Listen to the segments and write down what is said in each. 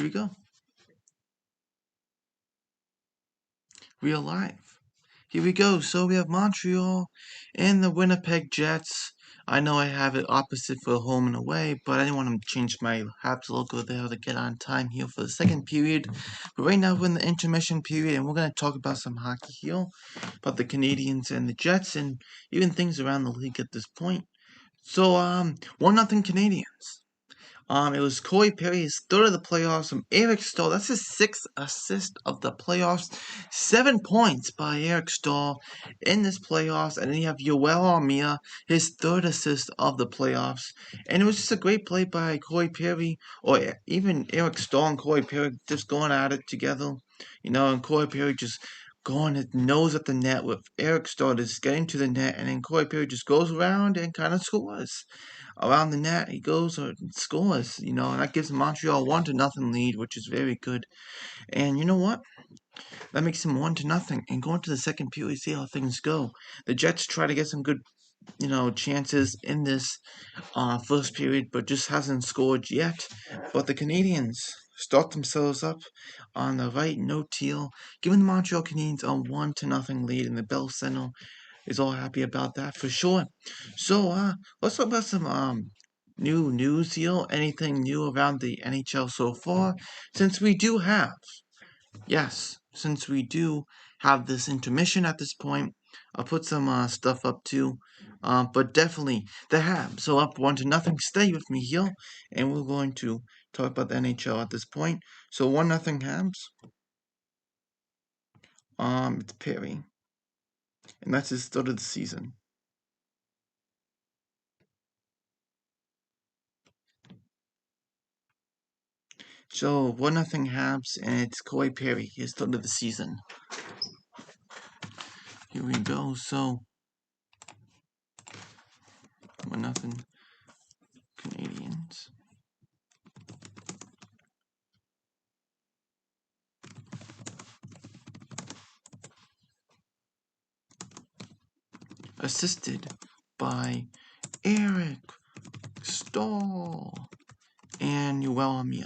Here we go. We are live. Here we go. So we have Montreal and the Winnipeg Jets. I know I have it opposite for home and away, but I didn't want to change my Habs logo there to get on time here for the second period. But right now we're in the intermission period, and we're going to talk about some hockey here, about the Canadiens and the Jets, and even things around the league at this point. So 1-0 Canadiens. It was Corey Perry's third of the playoffs from Eric Stahl. That's his sixth assist of the playoffs. 7 points by Eric Stahl in this playoffs. And then you have Yoel Armia, his third assist of the playoffs. And it was just a great play by Corey Perry, or even Eric Stahl and Corey Perry just going at it together. And Corey Perry just going his nose at the net with Eric Stahl just getting to the net, and then Corey Perry just goes around and kind of scores around the net. He goes and scores, and that gives Montreal 1-0 lead, which is very good. And you know what? That makes him 1-0. And going to the second period, see how things go. The Jets try to get some good, chances in this first period, but just hasn't scored yet. But the Canadiens start themselves up on the right note here, giving the Montreal Canadiens a 1-0 lead in the Bell Center. Is all happy about that for sure. So let's talk about some new news here. Anything new around the NHL so far? Since we do have, since we do have this intermission at this point, I'll put some stuff up too. But definitely the Habs. So up 1-0. Stay with me here, and we're going to talk about the NHL at this point. So 1-0 Habs. It's Perry, and that's his start of the season. So 1-0 Habs, and it's Corey Perry, his start of the season. Here we go. So 1-0 Canadiens. Assisted by Eric Stahl and Yoel Armia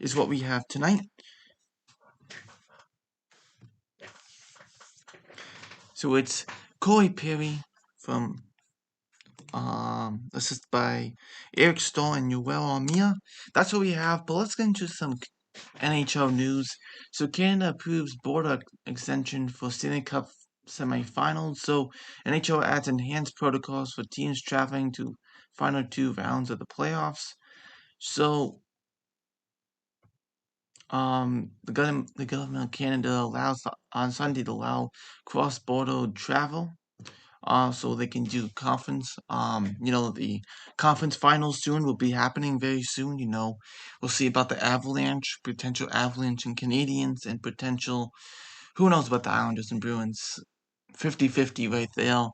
is what we have tonight. So it's Corey Perry from assisted by Eric Stahl and Yoel Armia. That's what we have. But let's get into some NHL news. So Canada approves border extension for Stanley Cup semifinals. So NHL adds enhanced protocols for teams traveling to final 2 rounds of the playoffs. So the government of Canada allows on Sunday to allow cross-border travel. So they can do conference. The conference finals soon will be happening very soon. We'll see about the Avalanche, potential Avalanche and Canadiens, and potential, who knows about the Islanders and Bruins. 50-50 right there,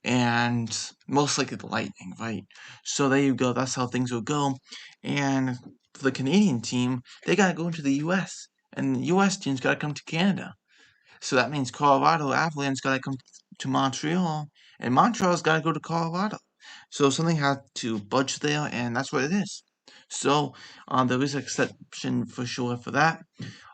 and most likely the Lightning, right? So there you go. That's how things will go. And for the Canadian team, they gotta go into the U.S. and the U.S. team's gotta come to Canada. So that means Colorado Avalanche gotta come to Montreal, and Montreal's gotta go to Colorado. So something had to budge there, and that's what it is. So there is an exception for sure for that.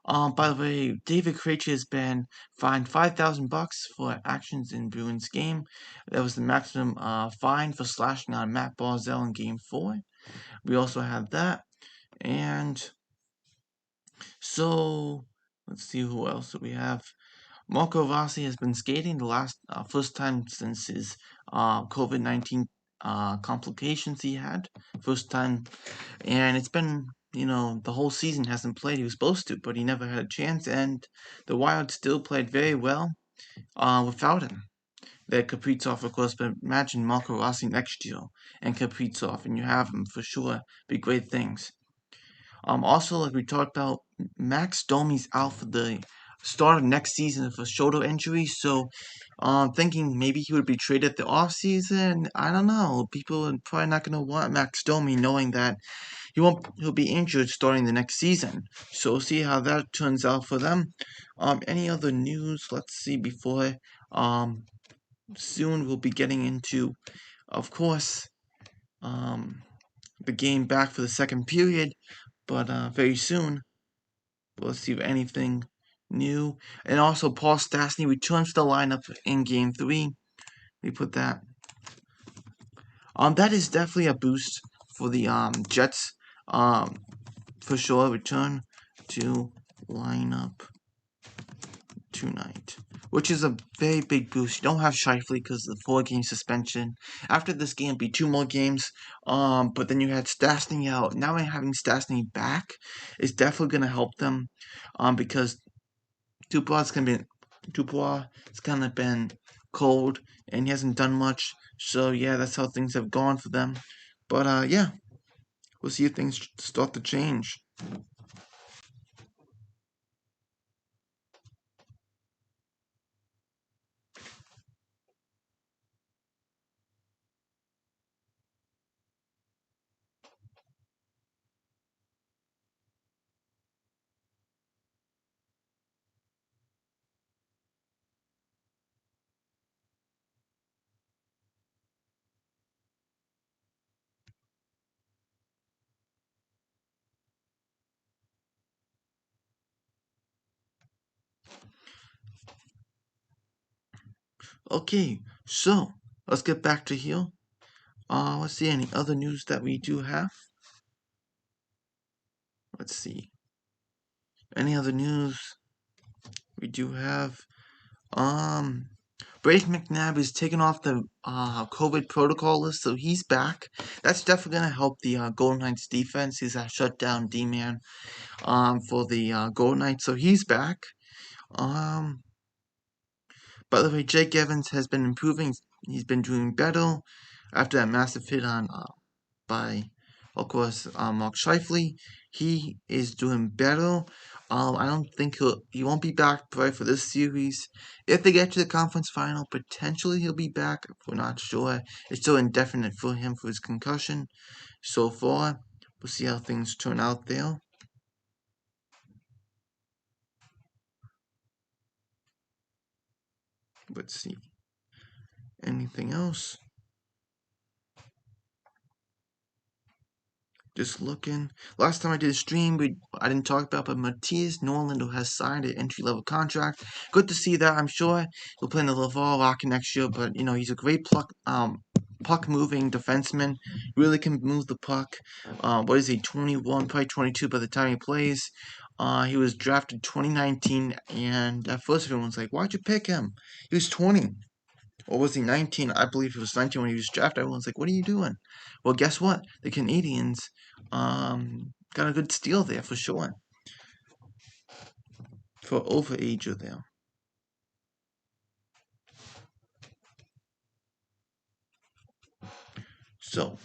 By the way, David Krejci has been fined $5,000 for actions in Bruins game. That was the maximum fine for slashing on Matt Barzal in Game 4. We also have that, and so let's see who else do we have. Marco Rossi has been skating the last first time since his COVID-19 complications he had. First time, and it's been, the whole season hasn't played. He was supposed to, but he never had a chance, and the Wild still played very well without him. That Kaprizov, of course, but imagine Marco Rossi next year and Kaprizov, and you have him for sure. Be great things. Also, like we talked about, Max Domi's out for the start of next season with a shoulder injury. So, thinking maybe he would be traded at the off season. I don't know. People are probably not going to want Max Domi, knowing that he'll be injured starting the next season. So we'll see how that turns out for them. Any other news? Let's see before. Soon we'll be getting into, of course, the game back for the second period, but very soon. We'll see if anything new. And also, Paul Stastny returns to the lineup in Game 3. We put that. That is definitely a boost for the Jets. For sure, return to lineup tonight, which is a very big boost. You don't have Shifley because of the 4-game suspension. After this game, it'd be 2 more games. But then you had Stastny out. Now having Stastny back is definitely gonna help them. Because Dubois has kind of been cold and he hasn't done much. So yeah, that's how things have gone for them. But yeah, we'll see if things start to change. Okay, so let's get back to here. Let's see any other news that we do have. Let's see. Any other news we do have? Um, Brady McNabb is taken off the COVID protocol list, so he's back. That's definitely gonna help the Golden Knights defense. He's a shutdown D-man for the Golden Knights, so he's back. Um, by the way, Jake Evans has been improving. He's been doing better after that massive hit on by, of course, Mark Scheifele. He is doing better. I don't think he won't be back probably for this series. If they get to the conference final, potentially he'll be back. We're not sure. It's still indefinite for him for his concussion so far. We'll see how things turn out there. Let's see. Anything else? Just looking. Last time I did a stream, I didn't talk about, but Matthias Norlinder has signed an entry-level contract. Good to see that. I'm sure he'll play in the Laval Rocket next year, but he's a great puck-moving defenseman. Really can move the puck. What is he? 21, probably 22 by the time he plays. He was drafted 2019, and at first everyone's like, "Why'd you pick him? He was 20." Or was he 19? I believe he was 19 when he was drafted. Everyone's like, what are you doing? Well, guess what? The Canadiens got a good steal there for sure. For overager there. So,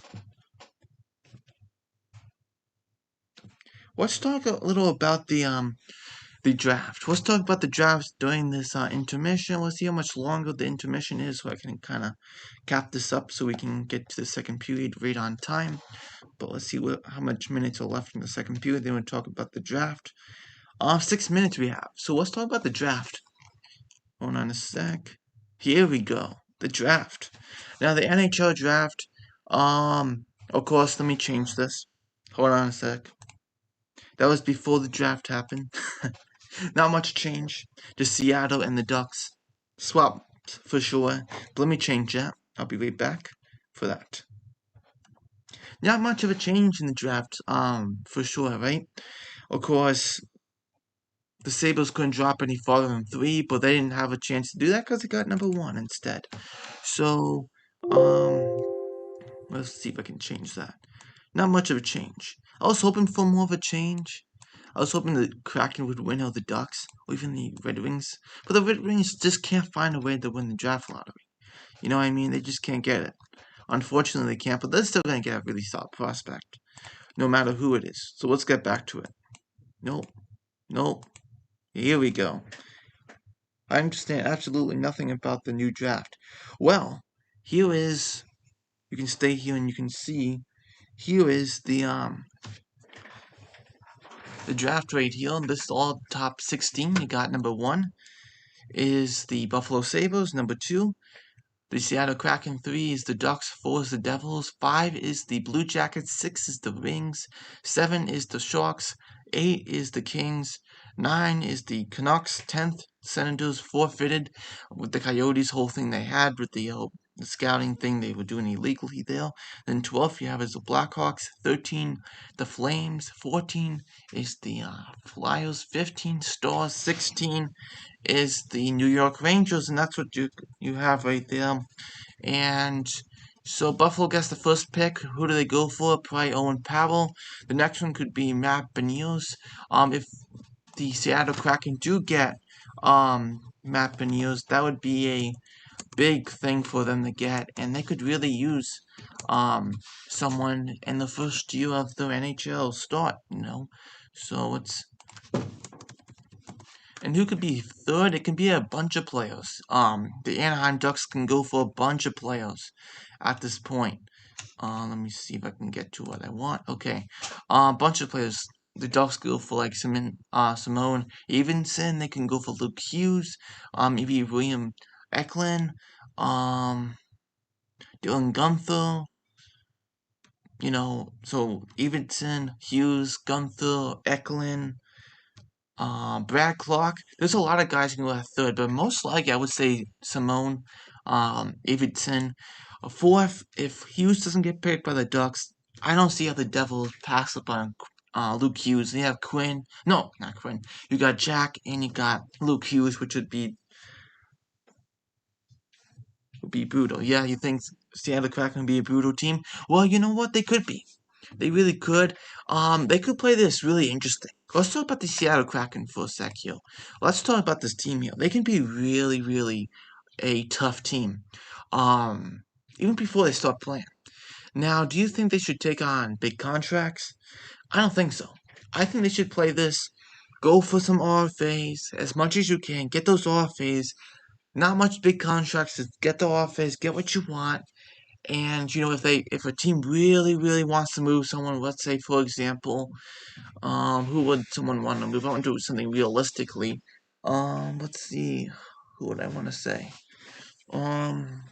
let's talk a little about the draft. Let's talk about the draft during this intermission. Let's see how much longer the intermission is so I can kind of cap this up so we can get to the second period right on time. But let's see how much minutes are left in the second period. Then we'll talk about the draft. 6 minutes we have. So let's talk about the draft. Hold on a sec. Here we go. The draft. Now the NHL draft. Of course, let me change this. Hold on a sec. That was before the draft happened. Not much change. Just Seattle and the Ducks swapped for sure. But let me change that. I'll be right back for that. Not much of a change in the draft, for sure, right? Of course, the Sabres couldn't drop any farther than 3, but they didn't have a chance to do that because they got number 1 instead. So, let's see if I can change that. Not much of a change. I was hoping for more of a change. I was hoping the Kraken would win over the Ducks, or even the Red Wings. But the Red Wings just can't find a way to win the draft lottery. You know what I mean? They just can't get it. Unfortunately, they can't, but they're still going to get a really solid prospect, no matter who it is. So let's get back to it. Nope. Nope. Here we go. I understand absolutely nothing about the new draft. Well, here is, you can stay here and you can see, here is the draft right here. This is all top 16. You got number 1 is the Buffalo Sabres. Number 2, The Seattle Kraken. 3 is the Ducks. 4 is the Devils. 5 is the Blue Jackets. 6 is the Wings. 7 is the Sharks. 8 is the Kings. 9 is the Canucks. 10th, Senators forfeited with the Coyotes whole thing they had with the scouting thing they were doing illegally there. Then 12th you have is the Blackhawks. 13, the Flames. 14 is the Flyers. 15, Stars. 16 is the New York Rangers, and that's what you have right there. And so Buffalo gets the first pick. Who do they go for? Probably Owen Powell. The next one could be Matt Beniers. If the Seattle Kraken do get Matt Beniers, that would be a big thing for them to get, and they could really use someone in the first year of their NHL start. So it's and who could be third? It can be a bunch of players. The Anaheim Ducks can go for a bunch of players at this point. Let me see if I can get to what I want. Okay, a bunch of players. The Ducks go for like Simone Evenson. They can go for Luke Hughes. Maybe William Eklund. Dylan Gunther. So Evenson, Hughes, Gunther, Eklund. Brad Clark. There's a lot of guys who can go at third, but most likely I would say Simone, Davidson. Fourth, if Hughes doesn't get picked by the Ducks, I don't see how the Devils pass up on Luke Hughes. They have Quinn. No, not Quinn. You got Jack and you got Luke Hughes, which would be brutal. Yeah, you think Seattle Kraken would be a brutal team? Well, you know what? They could be. They really could. They could play this really interesting. Let's talk about the Seattle Kraken for a sec here. Let's talk about this team here. They can be really, really a tough team. Even before they start playing. Now, do you think they should take on big contracts? I don't think so. I think they should play this. Go for some RFAs as much as you can. Get those RFAs. Not much big contracts. Just get the RFAs. Get what you want. And if a team really, really wants to move someone, let's say for example, who would someone want to move? I want to do something realistically. Let's see, who would I want to say? Um,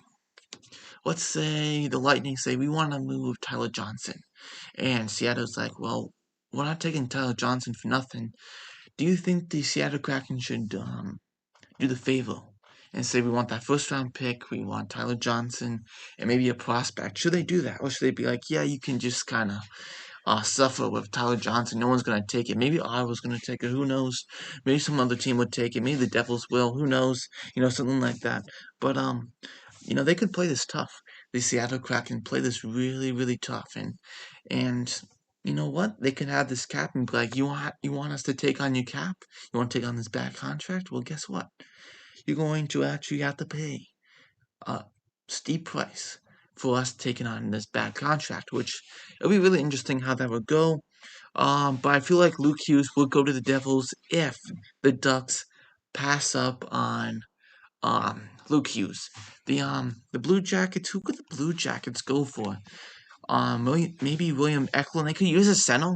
let's say the Lightning say we want to move Tyler Johnson, and Seattle's like, well, we're not taking Tyler Johnson for nothing. Do you think the Seattle Kraken should do the favor and say we want that first round pick, we want Tyler Johnson, and maybe a prospect? Should they do that, or should they be like, yeah, you can just kind of suffer with Tyler Johnson? No one's gonna take it. Maybe Iowa's gonna take it. Who knows? Maybe some other team would take it. Maybe the Devils will. Who knows? Something like that. But they could play this tough. The Seattle Kraken play this really, really tough, and you know what? They could have this cap and be like, you want us to take on your cap? You want to take on this bad contract? Well, guess what? You're going to actually have to pay a steep price for us taking on this bad contract, which it'll be really interesting how that would go. But I feel like Luke Hughes will go to the Devils if the Ducks pass up on Luke Hughes. The Blue Jackets. Who could the Blue Jackets go for? Maybe William Eklund. They could use a center.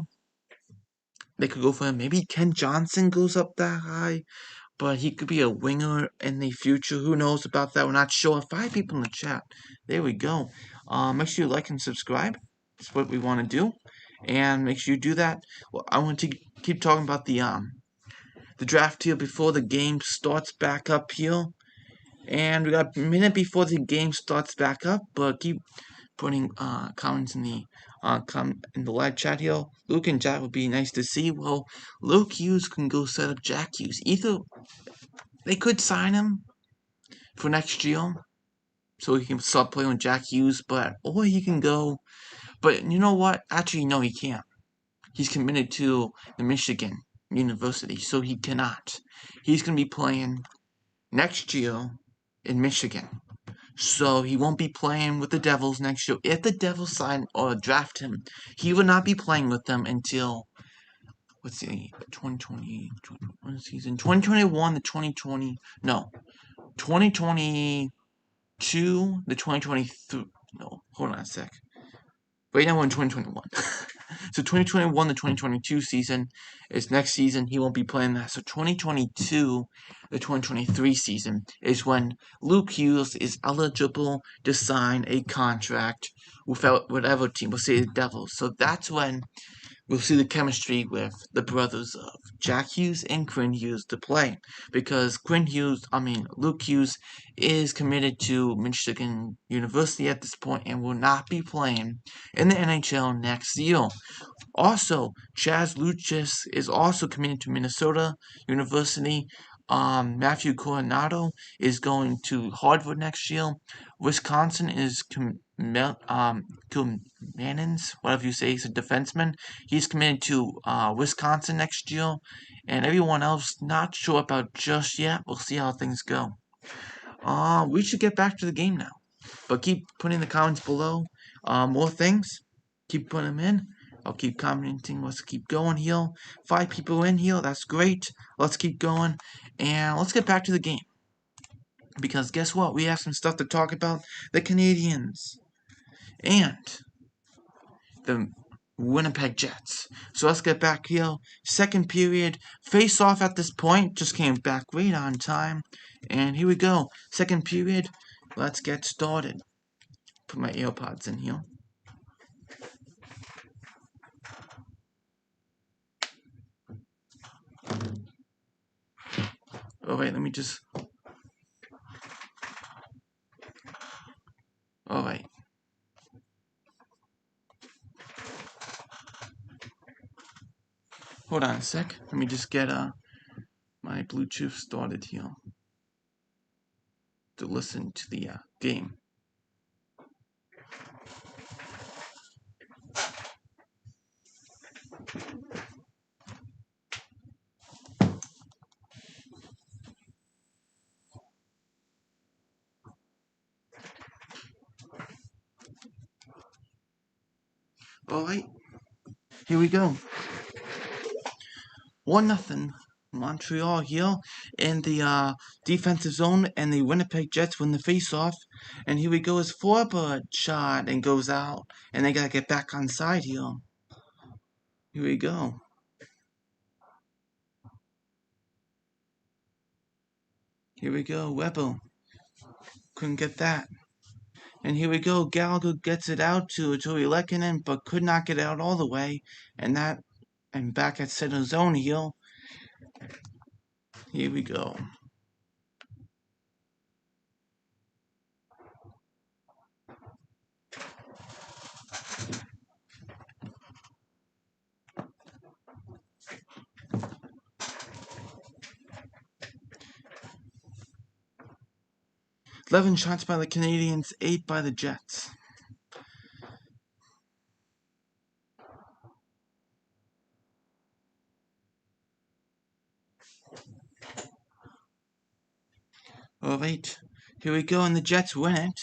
They could go for him. Maybe Ken Johnson goes up that high, but he could be a winger in the future. Who knows about that? We're not sure. 5 people in the chat. There we go. Make sure you like and subscribe. That's what we want to do, and make sure you do that. Well, I want to keep talking about the draft here before the game starts back up here, and we got a minute before the game starts back up. But keep putting comments in the in the live chat here. Luke and Jack would be nice to see. Well, Luke Hughes can go set up Jack Hughes. Either they could sign him for next year, so he can start playing with Jack Hughes, or he can go. But you know what? Actually, no, he can't. He's committed to the Michigan University, so he cannot. He's gonna be playing next year in Michigan. So he won't be playing with the Devils next year. If the Devils sign or draft him, he will not be playing with them until, let's see, 2020 season, 2021 to 2020, no, 2022 to 2023. No, hold on a sec. Right now we're in 2021. So 2021 to 2022 season is next season. He won't be playing that. So 2022 the 2023 season is when Luke Hughes is eligible to sign a contract without whatever team. We'll say the Devils. So that's when we'll see the chemistry with the brothers of Jack Hughes and Quinn Hughes to play. Because Luke Hughes is committed to Michigan University at this point and will not be playing in the NHL next year. Also, Chaz Lucas is also committed to Minnesota University. Matthew Coronado is going to Harvard next year. Wisconsin is Mannins, whatever you say, he's a defenseman. He's committed to Wisconsin next year. And everyone else, not sure about just yet. We'll see how things go. We should get back to the game now. But keep putting in the comments below more things. Keep putting them in. I'll keep commenting. Let's keep going here. 5 people in here. That's great. Let's keep going. And let's get back to the game. Because guess what? We have some stuff to talk about. The Canadiens. And the Winnipeg Jets. So let's get back here. Second period. Face off at this point. Just came back right on time. And here we go. Second period. Let's get started. Put my AirPods in here. Oh wait, let me just... Alright. Hold on a sec. Let me just get my Bluetooth started here to listen to the game. Alright. Here we go. 1-0. Montreal here in the defensive zone, and the Winnipeg Jets win the face-off. And here we go, his forward shot and goes out, and they gotta get back on side here. Here we go. Here we go, Weber. Couldn't get that. And here we go, Gallagher gets it out to Joey Lehkonen, but could not get it out all the way. And back at center zone here. Here we go. Eleven shots by the Canadiens, 8 by the Jets. Alright, here we go, and the Jets win it.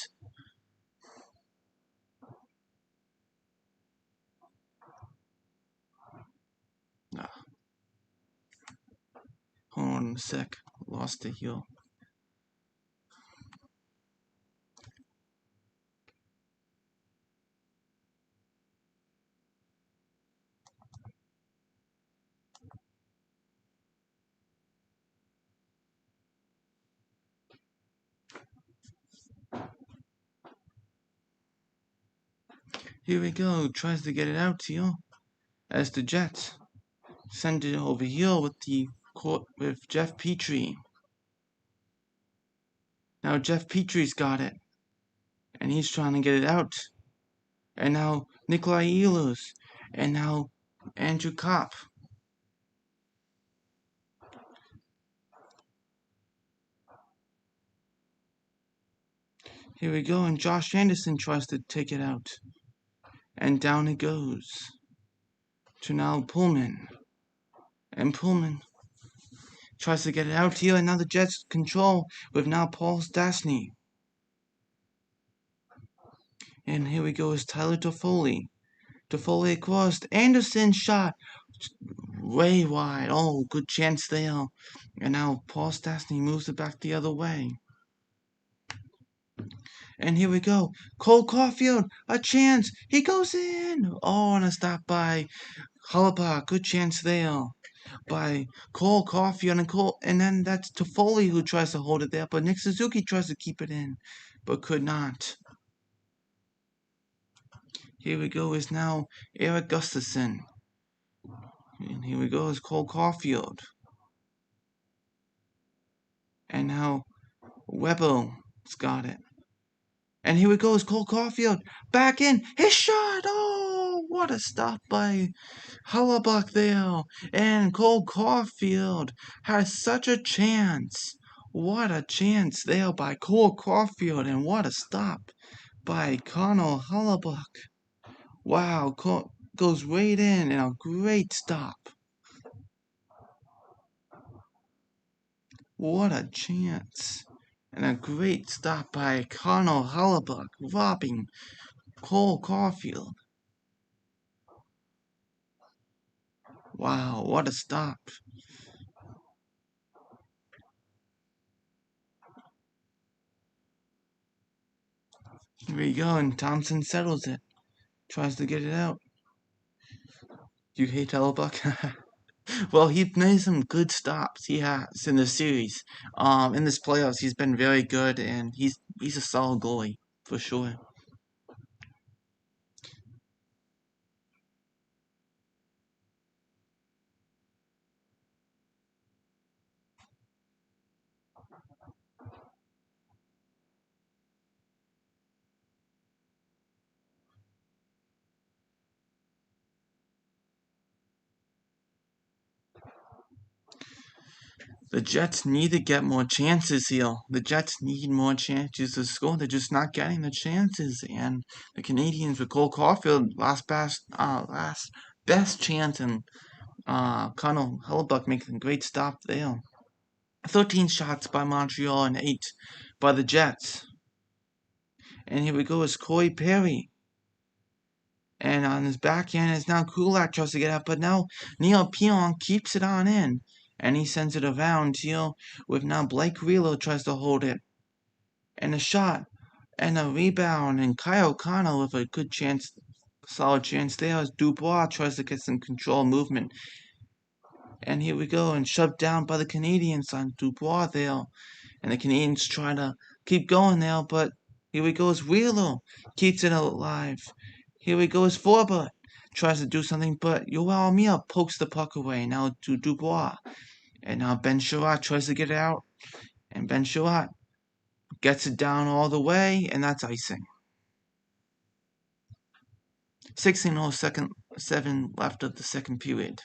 Hold on a sec, lost it here. Here we go, tries to get it out here, as the Jets send it over here with Jeff Petrie. Now Jeff Petrie's got it, and he's trying to get it out. And now Nikolai Ehlers, and now Andrew Kopp. Here we go, and Josh Anderson tries to take it out. And down it goes to now Pullman. And Pullman tries to get it out here, and now the Jets control with now Paul Stastny. And here we go is Tyler Toffoli. Toffoli across. Anderson shot way wide. Oh, good chance there. And now Paul Stastny moves it back the other way. And here we go. Cole Caulfield, a chance. He goes in. Oh, and a stop by Hellebuyck. Good chance there by Cole Caulfield and then that's Toffoli who tries to hold it there, but Nick Suzuki tries to keep it in, but could not. Here we go is now Eric Gustafson. And here we go is Cole Caulfield. And now Weber's got it. And here we go is Cole Caulfield. Back in. His shot. Oh, what a stop by Hellebuyck there. And Cole Caulfield has such a chance. What a chance there by Cole Caulfield. And what a stop by Connor Hellebuyck. Wow, goes right in and a great stop. What a chance. And a great stop by Connor Hellebuyck, robbing Cole Caulfield. Wow, what a stop. Here we go, and Thompson settles it. Tries to get it out. You hate Hellebuyck? Well, he's made some good stops. He has in the series. In this playoffs, he's been very good, and he's a solid goalie for sure. The Jets need to get more chances here. The Jets need more chances to score. They're just not getting the chances. And the Canadiens with Cole Caulfield last best chance, and Connor Hellebuck making a great stop there. 13 shots by Montreal and 8 by the Jets. And here we go is Corey Perry. And on his backhand is now Kulak tries to get out, but now Neil Pionk keeps it on in. And he sends it around here with now Blake Wheeler tries to hold it. And a shot and a rebound, and Kyle O'Connell with a good chance, solid chance there as Dubois tries to get some control movement. And here we go, and shoved down by the Canadiens on Dubois there. And the Canadiens try to keep going there, but here we go as Wheeler keeps it alive. Here we go as Forbert tries to do something, but Yoel Mia pokes the puck away now to Dubois. And now Ben Sherratt tries to get it out, and Ben Sherratt gets it down all the way, and that's icing. 16:07 left of the second period.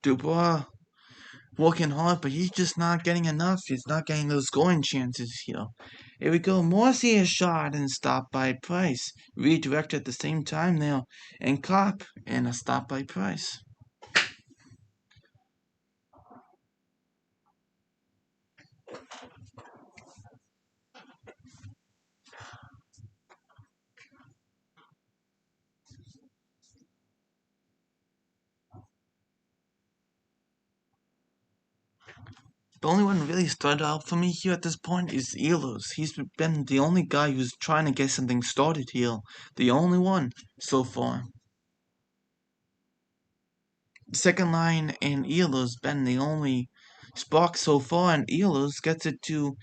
Dubois working hard, but he's just not getting enough. He's not getting those scoring chances here. Here we go. Morrissey is shot and stopped by Price. Redirected at the same time now. And Kopp and a stop by Price. The only one really stood out for me here at this point is Ehlers. He's been the only guy who's trying to get something started here. The only one so far. Second line and Ehlers been the only spark so far, and Ehlers gets it to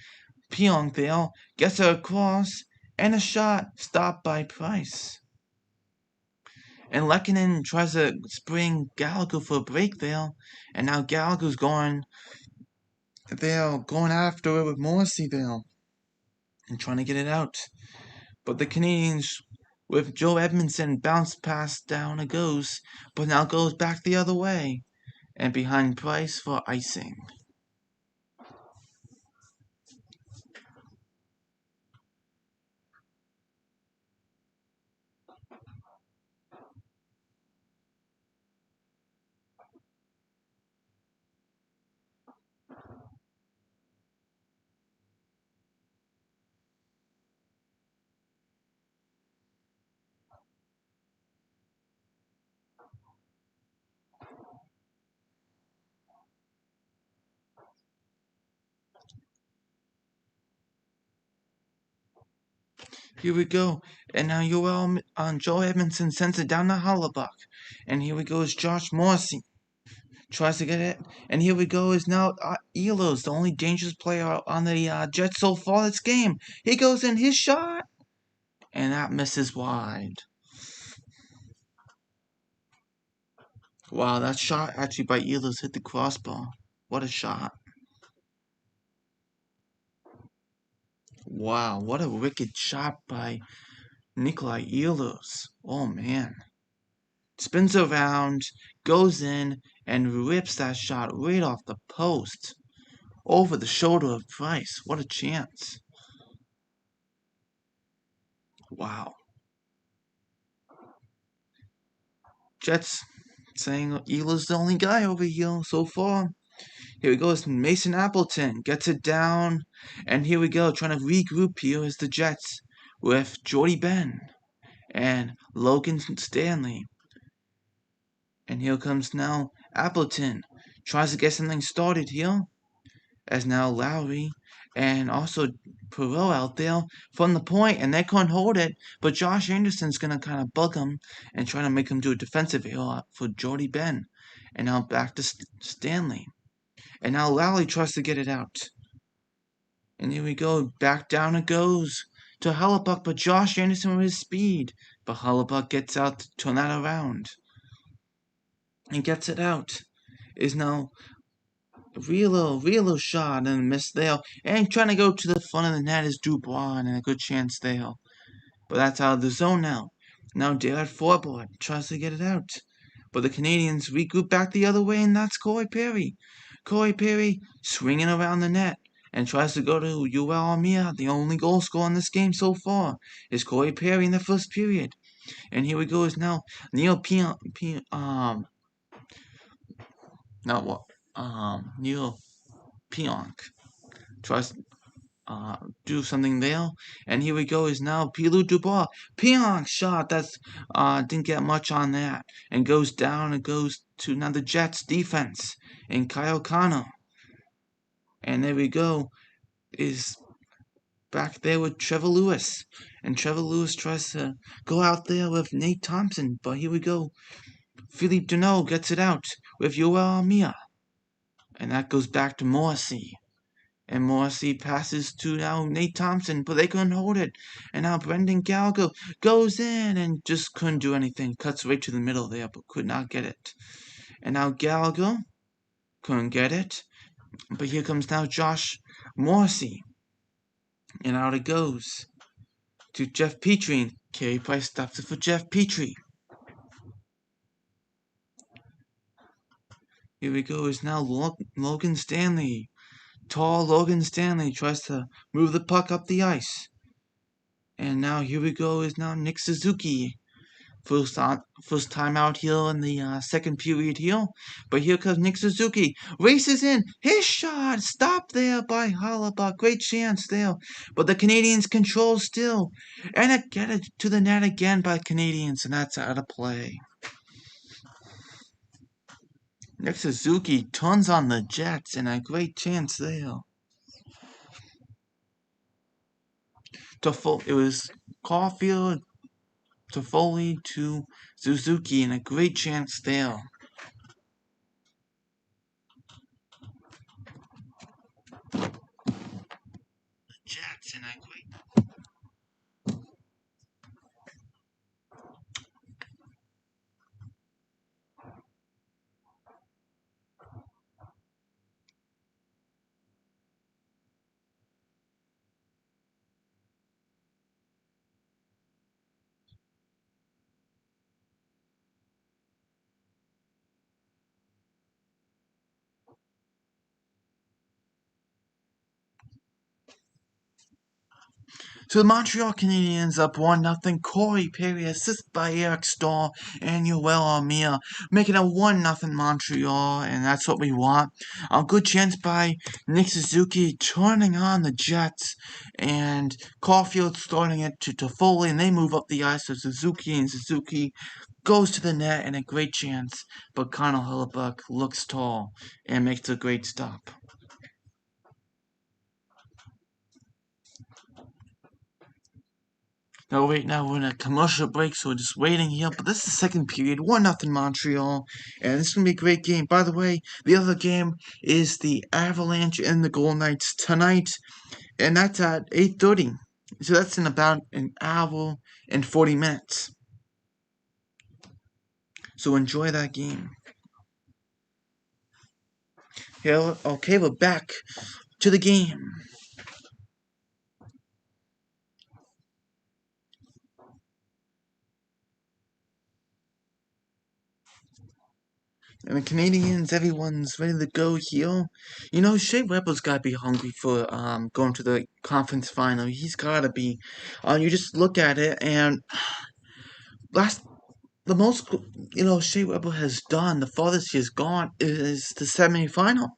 Pionk there, gets it across, and a shot stopped by Price. And Lehkonen tries to spring Gallagher for a break there, and now Gallagher's going there, going after it with Morrissey there, and trying to get it out. But the Canadiens, with Joe Edmondson, bounce pass down it goes, but now goes back the other way, and behind Price for icing. Here we go. And now Joe Edmondson sends it down to Hollebuck. And here we go is Josh Morrissey. Tries to get it. And here we go is now Elos, the only dangerous player on the Jets so far this game. He goes in his shot. And that misses wide. Wow, that shot actually by Elos hit the crossbar. What a shot. Wow, what a wicked shot by Nikolai Elos. Oh man. Spins around, goes in, and rips that shot right off the post. Over the shoulder of Price. What a chance. Wow. Jets saying Elo's the only guy over here so far. Here we go. Mason Appleton gets it down. And here we go. Trying to regroup here is the Jets with Jordy Ben and Logan Stanley. And here comes now Appleton. Tries to get something started here. As now Lowry and also Perot out there from the point, and they couldn't hold it. But Josh Anderson's going to kind of bug him and try to make him do a defensive error for Jordy Ben. And now back to Stanley. And now Lowry tries to get it out. And here we go. Back down it goes to Hellebuck, but Josh Anderson with his speed. But Hellebuck gets out to turn that around. And gets it out. Is now real shot and miss there. And trying to go to the front of the net is Dubois and a good chance there. But that's out of the zone now. Now Derek Forbort tries to get it out. But the Canadiens regroup back the other way, and that's Corey Perry. Corey Perry swinging around the net and tries to go to Yoel Armia. The only goal scorer in this game so far is Corey Perry in the first period. And here we go is now Neil Neil Pionk tries do something there. And here we go is now Pilou Dubois. Pionk shot that's didn't get much on that. And goes down and goes to now the Jets defense and Kyle Connor. And there we go. Is back there with Trevor Lewis. And Trevor Lewis tries to go out there with Nate Thompson. But here we go. Philippe Deneau gets it out with Yoel Armia. And that goes back to Morrissey. And Morrissey passes to now Nate Thompson, but they couldn't hold it. And now Brendan Gallagher goes in and just couldn't do anything. Cuts right to the middle there, but could not get it. And now Gallagher couldn't get it. But here comes now Josh Morrissey. And out it goes to Jeff Petrie. Carey Price stops it for Jeff Petrie. Here we go is now Logan Stanley. Tall Logan Stanley tries to move the puck up the ice. And now here we go is now Nick Suzuki. First time out here in the second period here. But here comes Nick Suzuki. Races in. His shot. Stopped there by Hellebuck. Great chance there. But the Canadiens control still. And it get it to the net again by Canadiens. And that's out of play. Nick Suzuki turns on the Jets. And a great chance there. It was Caulfield, Toffoli to Suzuki, and a great chance there. Jets and a great. So the Montreal Canadiens up 1-0. Corey Perry assist by Eric Stahl and Yoel Armia, making a 1-0 Montreal, and that's what we want. A good chance by Nick Suzuki turning on the Jets, and Caulfield starting it to Toffoli, and they move up the ice to Suzuki, and Suzuki goes to the net, and a great chance, but Connor Hellebuck looks tall and makes a great stop. Oh wait, now we're in a commercial break, so we're just waiting here. But this is the second period, 1-0 Montreal, and it's gonna be a great game. By the way, the other game is the Avalanche and the Golden Knights tonight, and that's at 8:30. So that's in about an hour and 40 minutes. So enjoy that game. Yeah, okay, we're back to the game. And the Canadians, everyone's ready to go here. You know, Shea Weber's got to be hungry for going to the conference final. He's got to be. You just look at it, and last the most Shea Weber has done, the farthest he has gone is the semifinal.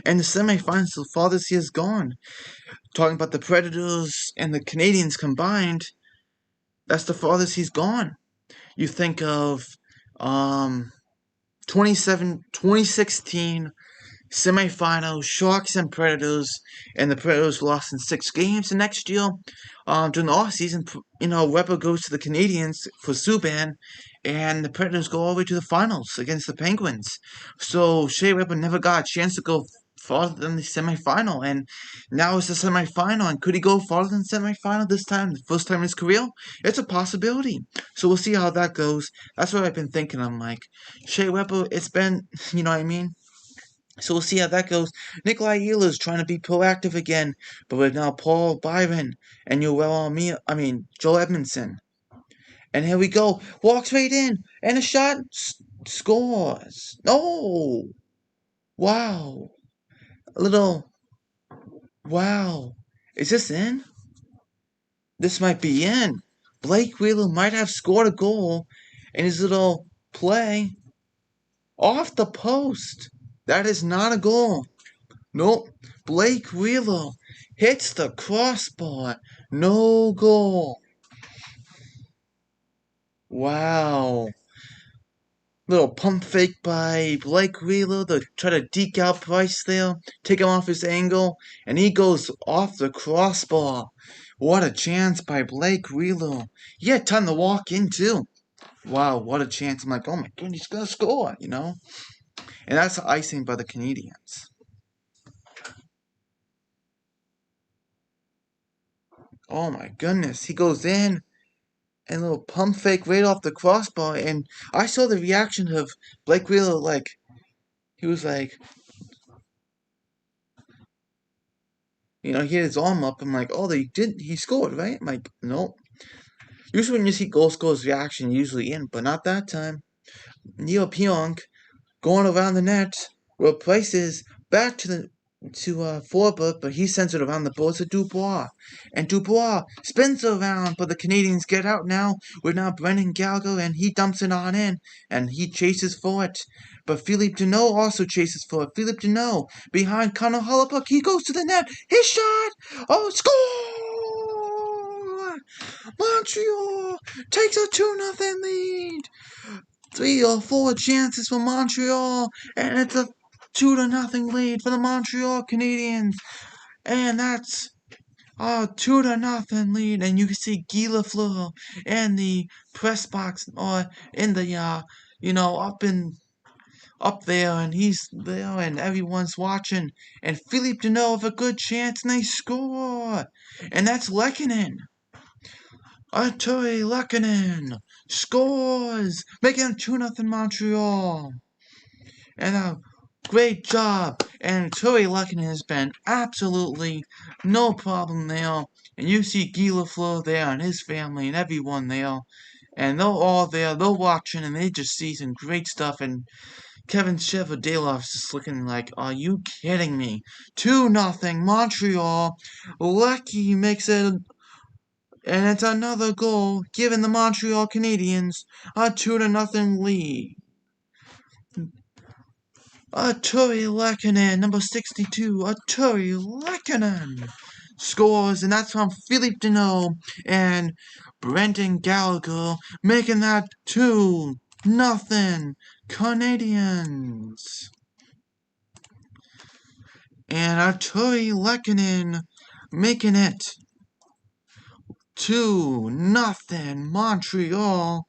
And the semifinals, the farthest he has gone. Talking about the Predators and the Canadiens combined, that's the farthest he's gone. You think of um 2016 semifinal, Sharks and Predators, and the Predators lost in 6 games. The next year, during the off season, Weber goes to the Canadiens for Subban, and the Predators go all the way to the finals against the Penguins. So Shea Weber never got a chance to go farther than the semifinal, and now it's the semifinal. And could he go farther than semifinal this time, the first time in his career? It's a possibility. So we'll see how that goes. That's what I've been thinking. I'm like, Shea Weber, it's been, you know what I mean? So we'll see how that goes. Nikolai Ehlers trying to be proactive again, but with now Paul Byron and Joel Joel Edmondson. And here we go. Walks right in, and a shot scores. Oh! Wow. A little, wow. Is this in? This might be in. Blake Wheeler might have scored a goal in his little play off the post. That is not a goal. Nope. Blake Wheeler hits the crossbar. No goal. Wow. Little pump fake by Blake Wheeler to try to deke out Price there, take him off his angle, and he goes off the crossbar. What a chance by Blake Wheeler. He had time to walk in too. Wow, what a chance. I'm like, oh my goodness, he's gonna score, And that's icing by the Canadiens. Oh my goodness. He goes in and a little pump fake right off the crossbar. And I saw the reaction of Blake Wheeler, like, he was like, he had his arm up. I'm like, oh, he scored, right? I'm like, nope. Usually when you see goal scorers reaction, usually in, but not that time. Neil Pionk going around the net, replaces back to Forber, but he sends it around the boards to Dubois. And Dubois spins around, but the Canadians get out now with now Brendan Gallagher, and he dumps it on in, and he chases for it. But Philippe Deneau also chases for it. Philippe Deneau behind Connor Hellebuyck, he goes to the net, his shot, oh, score! Montreal takes a 2-0 lead. 3 or 4 chances for Montreal, and it's a 2-0 lead for the Montreal Canadiens. And that's a 2-0 lead, and you can see Guy Lafleur in the press box, or in the up there, and he's there, and everyone's watching. And Philippe Deneau have a good chance, and they score, and that's Lehkonen. Arturi Lehkonen scores, making it 2-0 Montreal. And a great job. And Arturi Lehkonen has been absolutely no problem there. And you see Guy Lafleur there and his family and everyone there. And they're all there, they're watching, and they just see some great stuff. And Kevin Shevardaloff's just looking like, are you kidding me? 2-0 Montreal. Lucky makes it, and it's another goal, giving the Montreal Canadiens a 2-0 lead. Arturi Lehkonen, number 62, Arturi Lehkonen scores, and that's from Philippe Deneau and Brendan Gallagher, making that 2-0 Canadiens. And Arturi Lehkonen making it 2-0 Montreal.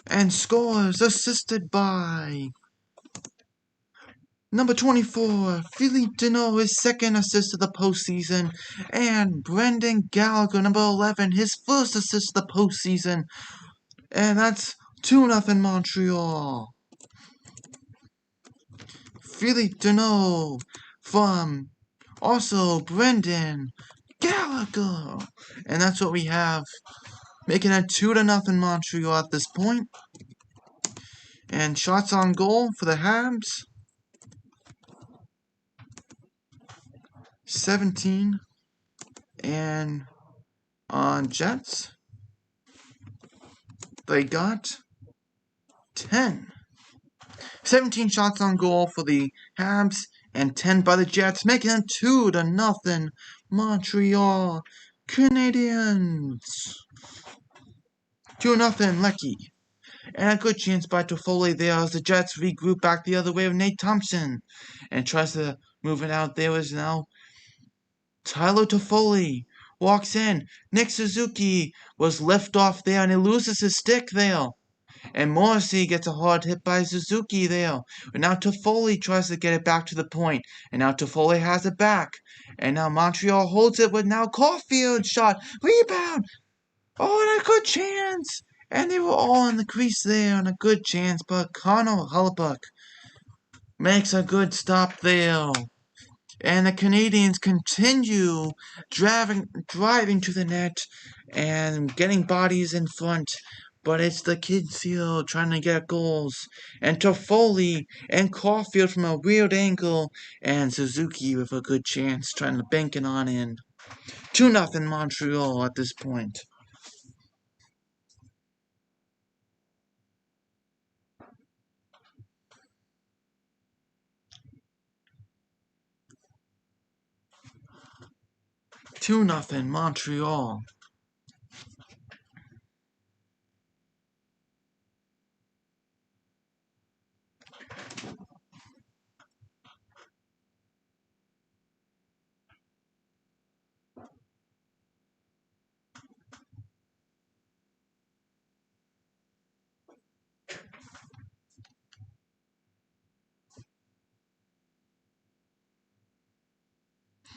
And scores assisted by number 24, Philippe Deneau, his second assist of the postseason. And Brendan Gallagher, number 11, his first assist of the postseason. And that's 2-0 Montreal. Philippe Deneau from also Brendan Gallagher. And that's what we have. Making it 2-0 Montreal at this point. And shots on goal for the Habs. 17. And on Jets, they got 10. 17 shots on goal for the Habs and 10 by the Jets, making it 2-0 Montreal Canadiens. 2-0 Lecky. And a good chance by Toffoli there as the Jets regroup back the other way with Nate Thompson. And tries to move it out. There is now Tyler Toffoli. Walks in. Nick Suzuki was left off there and he loses his stick there. And Morrissey gets a hard hit by Suzuki there. And now Toffoli tries to get it back to the point. And now Toffoli has it back. And now Montreal holds it with now Caulfield shot. Rebound. Oh, and a good chance. And they were all in the crease there and a good chance. But Connor Hellebuyck makes a good stop there. And the Canadiens continue driving to the net and getting bodies in front. But it's the kids here trying to get goals. And Toffoli and Caulfield from a weird angle. And Suzuki with a good chance trying to bank it on in. 2-0 Montreal at this point. Montreal.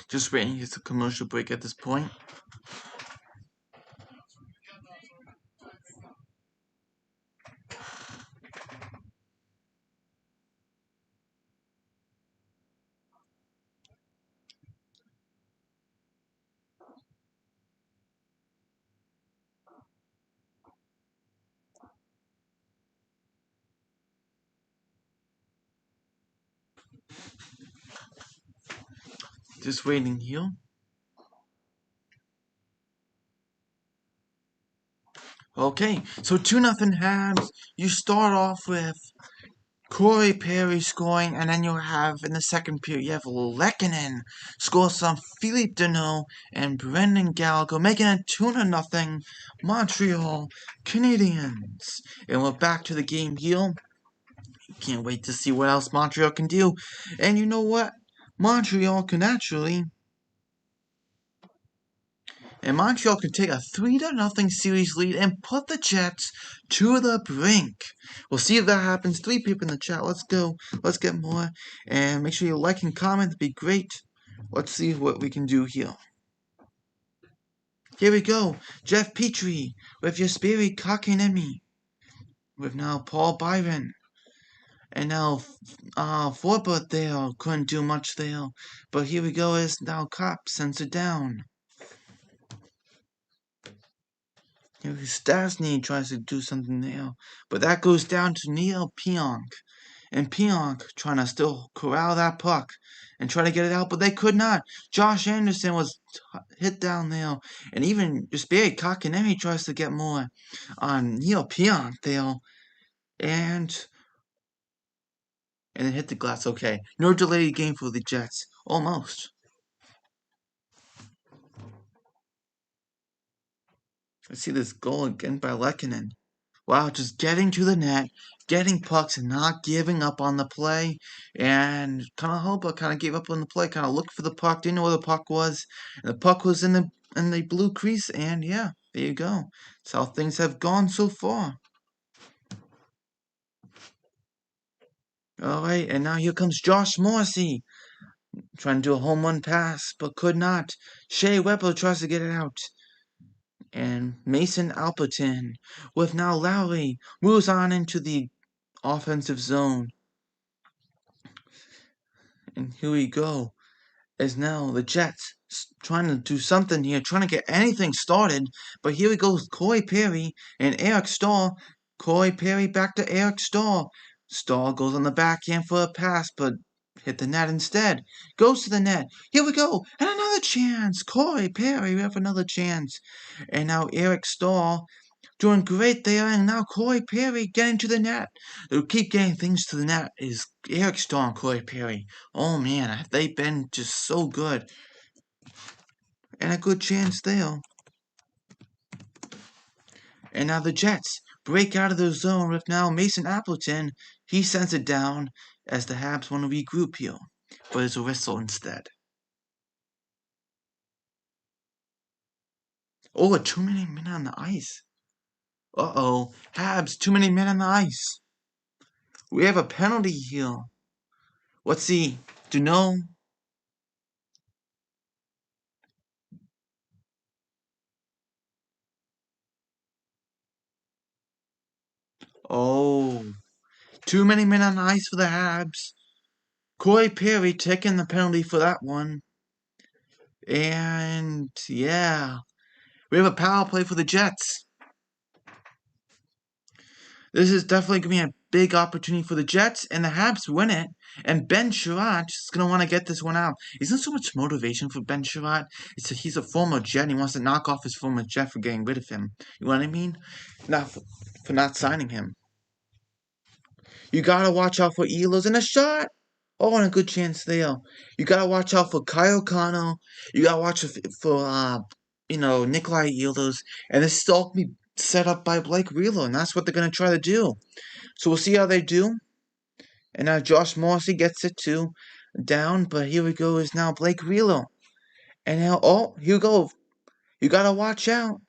Just waiting, it's a commercial break at this point. Just waiting here. Okay, so 2-0 Habs. You start off with Corey Perry scoring, and then you have in the second period you have Lehkonen score some Philippe Deneau and Brendan Gallagher, making it 2-0 Montreal Canadiens. And we're back to the game here. Can't wait to see what else Montreal can do. And you know what? Montreal can actually. And Montreal can take a 3-0 series lead and put the Jets to the brink. We'll see if that happens. 3 people in the chat. Let's go. Let's get more. And make sure you like and comment. It'd be great. Let's see what we can do here. Here we go. Jeff Petrie with Jesperi Kotkaniemi. With now Paul Byron. And now Forbert there. Couldn't do much there. But here we go as now Cop sends it down. Stasny tries to do something there, but that goes down to Neil Pionk. And Pionk trying to still corral that puck and try to get it out, but they could not. Josh Anderson was hit down there, and even Jesperi Kotkaniemi tries to get more on Neil Pionk there, and it hit the glass. Okay, no delayed game for the Jets, almost. Let's see this goal again by Lehkonen. Wow, just getting to the net, getting pucks, and not giving up on the play. And kind of gave up on the play, kind of looked for the puck, didn't know where the puck was. And the puck was in in the blue crease, and yeah, there you go. That's how things have gone so far. All right, and now here comes Josh Morrissey trying to do a home run pass, but could not. Shea Weber tries to get it out. And Mason Alperton with now Lowry moves on into the offensive zone. And here we go. As now the Jets trying to do something here, trying to get anything started. But here we go, Corey Perry and Eric Stahl. Corey Perry back to Eric Stahl. Stahl goes on the backhand for a pass, but hit the net instead. Goes to the net. Here we go, and another chance. Corey Perry, we have another chance. And now Eric Stahl doing great there, and now Corey Perry getting to the net. Who keep getting things to the net is Eric Stahl and Corey Perry. Oh man, they've been just so good. And a good chance there. And now the Jets break out of their zone with now Mason Appleton. He sends it down as the Habs want to regroup here. But it's a whistle instead. Oh, too many men on the ice. Uh-oh. Habs, too many men on the ice. We have a penalty here. Let's see. Duno. Oh. Too many men on the ice for the Habs. Corey Perry taking the penalty for that one. And yeah. We have a power play for the Jets. This is definitely going to be a big opportunity for the Jets, and the Habs win it. And Ben Sherratt is going to want to get this one out. Isn't so much motivation for Ben Sherratt? He's a former Jet, and he wants to knock off his former Jet for getting rid of him. You know what I mean? Not for not signing him. You got to watch out for Ehlers in a shot. Oh, and a good chance there. You got to watch out for Kyle Connor. You got to watch for Nikolai Ehlers. And this is all going to be set up by Blake Wheeler, and that's what they're going to try to do. So we'll see how they do. And now Josh Morrissey gets it too down, but here we go is now Blake Wheeler. And now, here we go. You got to watch out.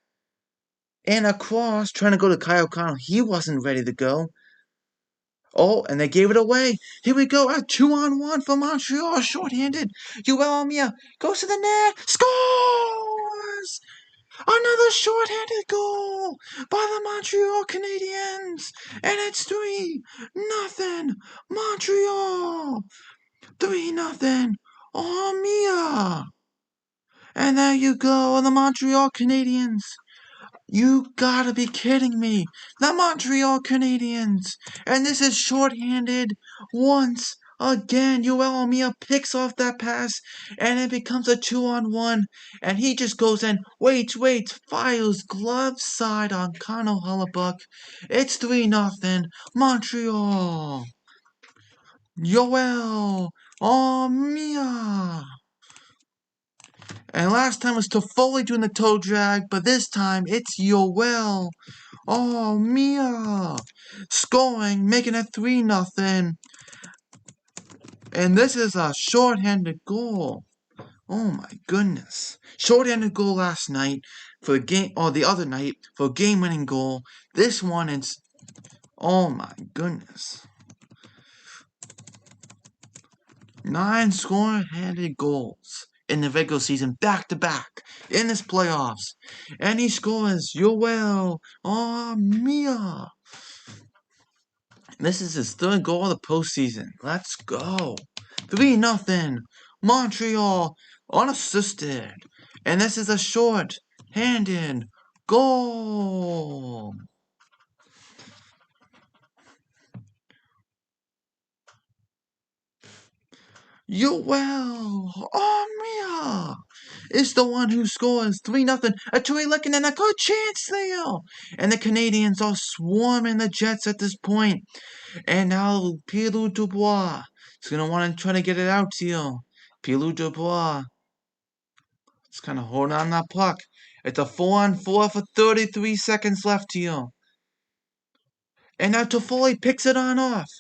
And across, trying to go to Kyle Connor. He wasn't ready to go. Oh, and they gave it away. Here we go. A 2-on-1 for Montreal. Shorthanded. Yoel Armia goes to the net. Scores! Another shorthanded goal by the Montreal Canadiens. And it's 3-0 Montreal. 3-0 Armia. And there you go, the Montreal Canadiens. You gotta be kidding me. The Montreal Canadiens. And this is shorthanded once again. Yoel Armia picks off that pass, and it becomes a 2-on-1. And he just goes in, waits, fires glove side on Connor Hellebuyck. It's 3-0 Montreal. Yoel Armia. And last time was Toffoli doing the toe drag, but this time it's Yoel Armia scoring, making it 3-0. And this is a shorthanded goal. Oh my goodness. Shorthanded goal last night for the game, or the other night for a game-winning goal. This one is, oh my goodness. 9 score-handed goals in the regular season, back-to-back, in this playoffs. And he scores Yoel Armia. This is his 3rd goal of the postseason. Let's go. 3-0 Montreal, unassisted. And this is a short-handed goal. Yoel Armia is the one who scores 3-0. A two-way and a good chance there. And the Canadiens are swarming the Jets at this point. And now Pierre-Louis Dubois is going to want to try to get it out here. Pierre-Louis Dubois is kind of holding on that puck. It's a 4-on-4 for 33 seconds left here. And now Toffoli picks it on off.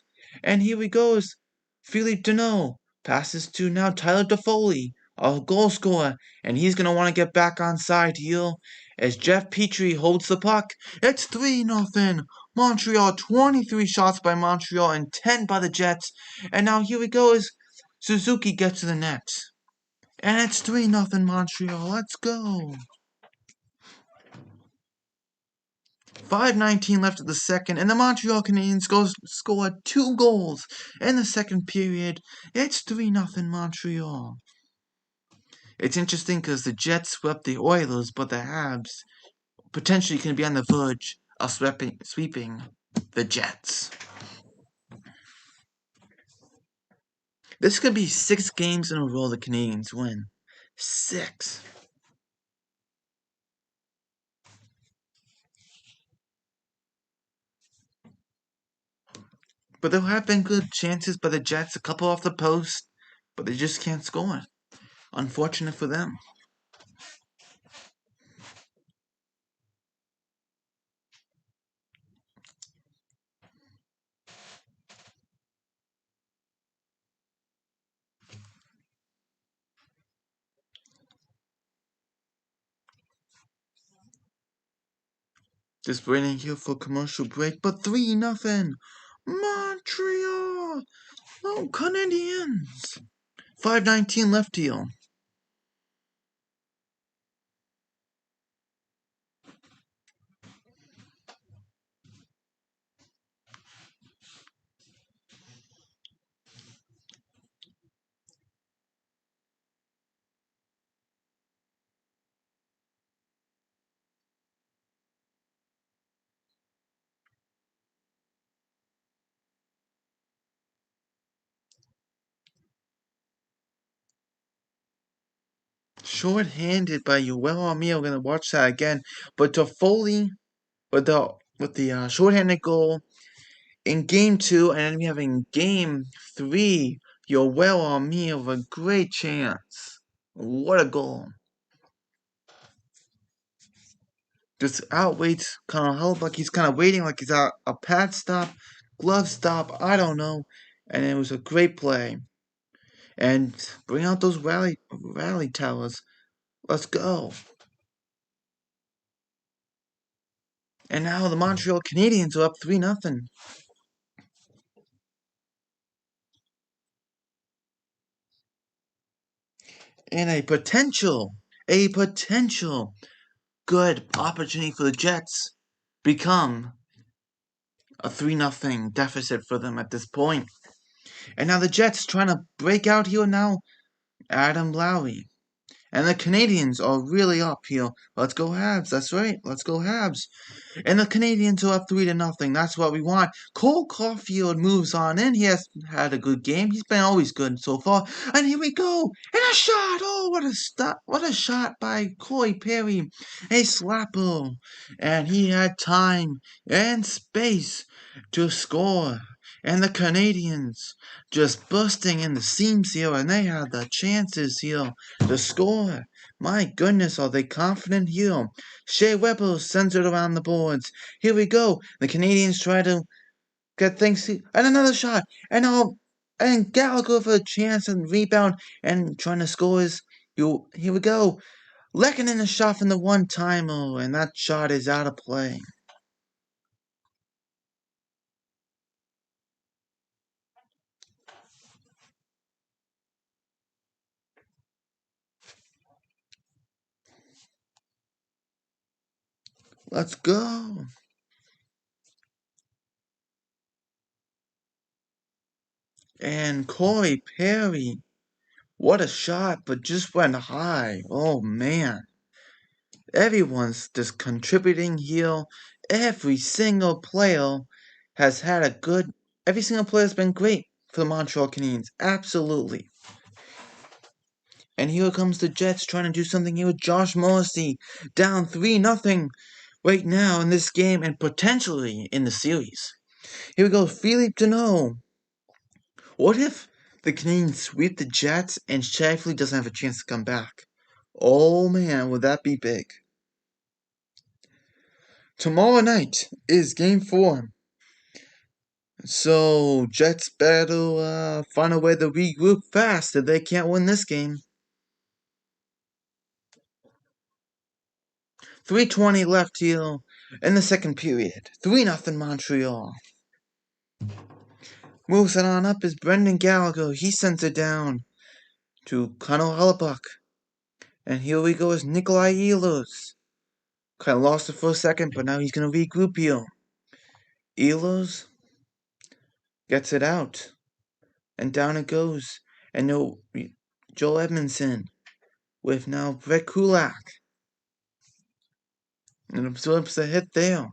And here he goes. Philippe Deneau passes to now Tyler Toffoli. a goal scorer, and he's going to want to get back on side here as Jeff Petrie holds the puck. It's 3-0. Montreal, 23 shots by Montreal and 10 by the Jets. And now here we go as Suzuki gets to the net. And it's 3-0 Montreal. Let's go. 5:19 left of the second, and the Montreal Canadiens score 2 goals in the second period. It's 3-0 Montreal. It's interesting because the Jets swept the Oilers, but the Habs potentially can be on the verge of sweeping the Jets. This could be 6 games in a row the Canadiens win. 6. But there have been good chances by the Jets, a couple off the post, but they just can't score. Unfortunate for them. Just waiting here for commercial break, but 3-0. Montreal! Oh, Canadiens! 5:19 left here. Short-handed by Yoel Armia. We're gonna watch that again. But Toffoli with the short-handed goal in game 2, and then we have in game 3, Yoel Armia with a great chance. What a goal! Just outwaits Connor Hellebuyck. He's kind of waiting like he's at a pad stop, glove stop. I don't know, and it was a great play. And bring out those rally towers. Let's go. And now the Montreal Canadiens are up 3-0. And a potential good opportunity for the Jets become a 3-0 deficit for them at this point. And now the Jets trying to break out here now. Adam Lowry. And the Canadiens are really up here. Let's go Habs. That's right. Let's go Habs. And the Canadiens are up 3-0. That's what we want. Cole Caulfield moves on in. He has had a good game. He's been always good so far. And here we go. And a shot. Oh, what a stop. What a shot by Corey Perry. A slapper. And he had time and space to score. And the Canadiens just bursting in the seams here. And they had the chances here to score. My goodness, are they confident here? Shea Weber sends it around the boards. Here we go. The Canadiens try to get things and another shot. And Gallagher for a chance and rebound and trying to score his here we go. Lehkonen a shot from the one-timer, and that shot is out of play. Let's go. And Corey Perry. What a shot, but just went high. Oh man. Everyone's just contributing here. Every single player has had a good. Every single player has been great for the Montreal Canadiens. Absolutely. And here comes the Jets trying to do something here with Josh Morrissey. Down 3-0 right now in this game and potentially in the series. Here we go. Philippe Deneau. What if the Canadiens sweep the Jets and Shifley doesn't have a chance to come back? Oh man, would that be big? Tomorrow night is game 4. So, Jets better find a way to regroup fast if they can't win this game. 3:20 left here in the second period. 3-0 Montreal. Moves it on up is Brendan Gallagher. He sends it down to Connor Hellebuck. And here we go is Nikolai Ehlers. Kind of lost it for a second, but now he's going to regroup here. Ehlers gets it out. And down it goes. And no, Joe Edmondson with now Brett Kulak. And absorbs the hit there.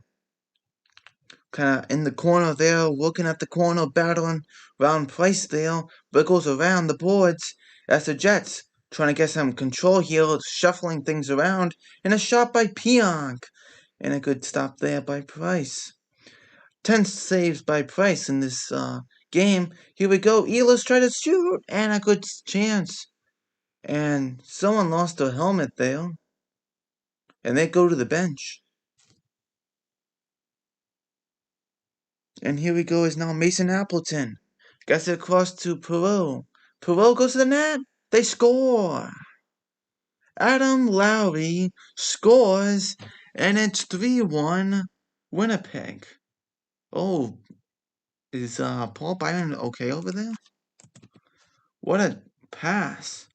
Kind of in the corner there, looking at the corner, battling around Price there. But goes around the boards as the Jets trying to get some control here, shuffling things around. And a shot by Pionk. And a good stop there by Price. 10 saves by Price in this game. Here we go. Ehlers try to shoot. And a good chance. And someone lost their helmet there. And they go to the bench. And here we go is now Mason Appleton. Gets it across to Perot. Perot goes to the net. They score. Adam Lowry scores. And it's 3-1 Winnipeg. Oh, is Paul Byron okay over there? What a pass.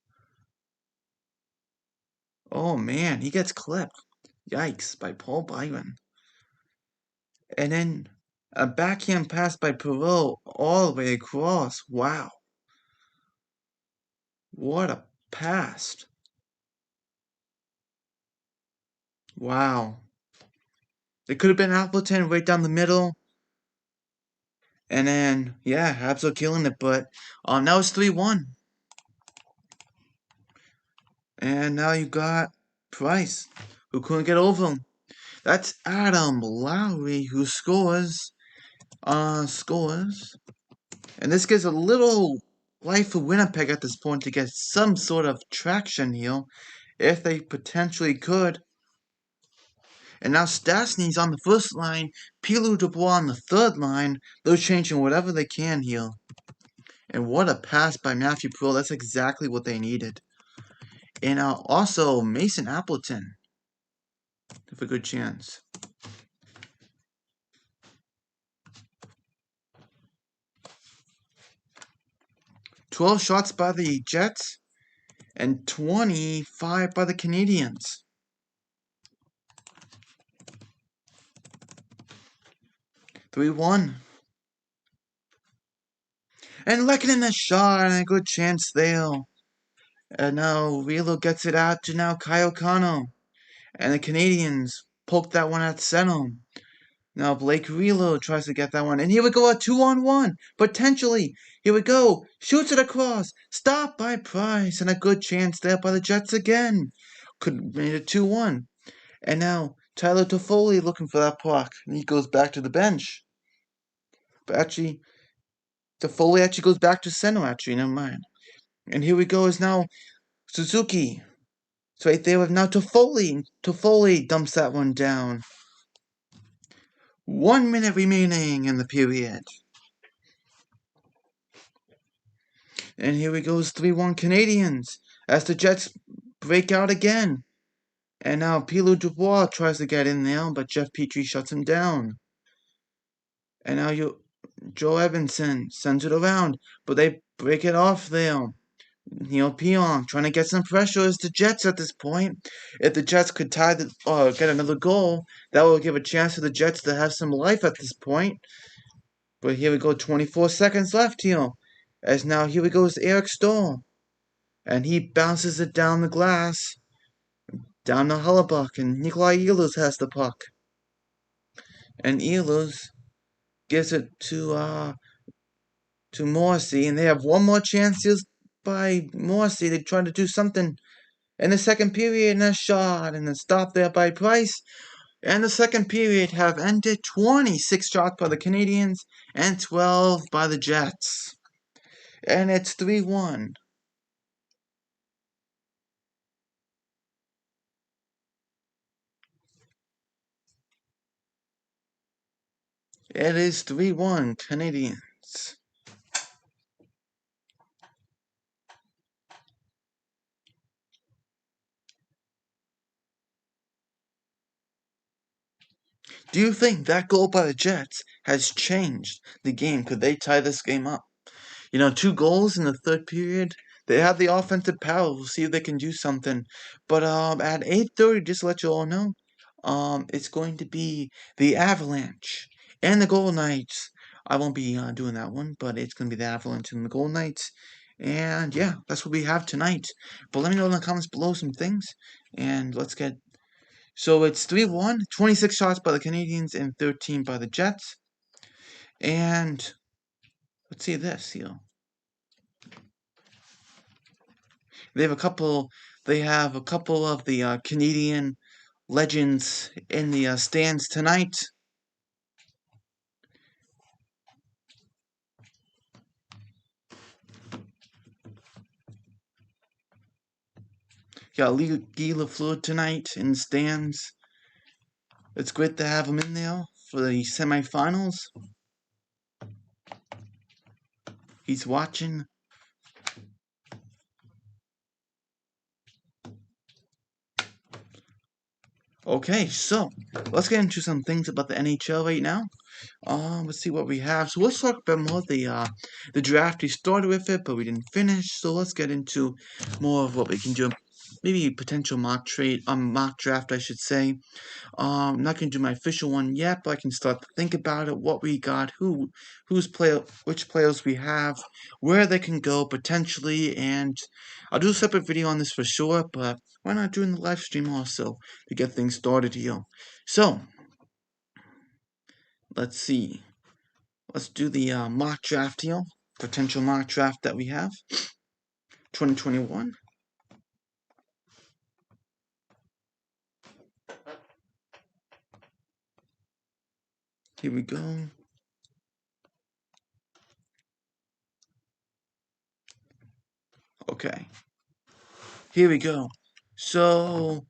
Oh man, he gets clipped. Yikes, by Paul Byron. And then a backhand pass by Perot all the way across. Wow. What a pass. Wow. It could have been Appleton right down the middle. And then, yeah, Habs are killing it. But now it's 3-1. And now you got Price, who couldn't get over him. That's Adam Lowry who scores. And this gives a little life for Winnipeg at this point to get some sort of traction here, if they potentially could. And now Stastny's on the first line, Pilou Dubois on the third line. They're changing whatever they can here. And what a pass by Matthew Perreault. That's exactly what they needed. And also Mason Appleton with a good chance. "12 shots by the Jets and 25 by the Canadiens. 3-1. And Lehkonen a shot and a good chance there. And now Wheeler gets it out to now Kyle Connor. And the Canadiens poke that one at center. Now Blake Wheeler tries to get that one. And here we go, a 2-on-1. Potentially. Here we go. Shoots it across. Stopped by Price. And a good chance there by the Jets again. Could have made it 2-1. And now Tyler Toffoli looking for that puck. And he goes back to the bench. But actually, Toffoli actually goes back to center, actually. Never mind. And here we go is now Suzuki. It's right there with now Toffoli. Toffoli dumps that one down. 1 minute remaining in the period. And here we go, 3-1 Canadiens as the Jets break out again. And now Pilou Dubois tries to get in there, but Jeff Petrie shuts him down. And now Joe Edmondson sends it around, but they break it off there. Neil Pionk trying to get some pressure as the Jets at this point. If the Jets could tie get another goal, that will give a chance to the Jets to have some life at this point. But here we go, 24 seconds left here. As now here we go is Eric Staal. And he bounces it down the glass. Down to Hellebuck, and Nikolai Ehlers has the puck. And Ehlers gives it to Morrissey, and they have one more chance used by Morrissey. They try to do something in the second period, and a shot, and a stop there by Price. And the second period have ended 26 shots by the Canadiens and 12 by the Jets. And it's 3-1. It is 3-1 Canadiens. Do you think that goal by the Jets has changed the game? Could they tie this game up? 2 goals in the third period. They have the offensive power. We'll see if they can do something. But at 8:30, just to let you all know, it's going to be the Avalanche and the Golden Knights. I won't be doing that one, but it's going to be the Avalanche and the Golden Knights. And yeah, that's what we have tonight. But let me know in the comments below some things, and let's get. So it's 3-1, 26 shots by the Canadiens and 13 by the Jets. And let's see this, They have a couple. They have a couple of the Canadian legends in the stands tonight. Got Guy Lafleur tonight in the stands. It's great to have him in there for the semifinals. He's watching. Okay, so let's get into some things about the NHL right now. Let's see what we have. So let's talk about more of the draft. We started with it, but we didn't finish. So let's get into more of what we can do. Maybe potential mock draft, I should say. I'm not gonna do my official one yet, but I can start to think about it. What we got, which players we have, where they can go potentially, and I'll do a separate video on this for sure. But why not doing the live stream also to get things started here? So let's see. Let's do the mock draft here. Potential mock draft that we have. 2021. Here we go. Okay. Here we go. So,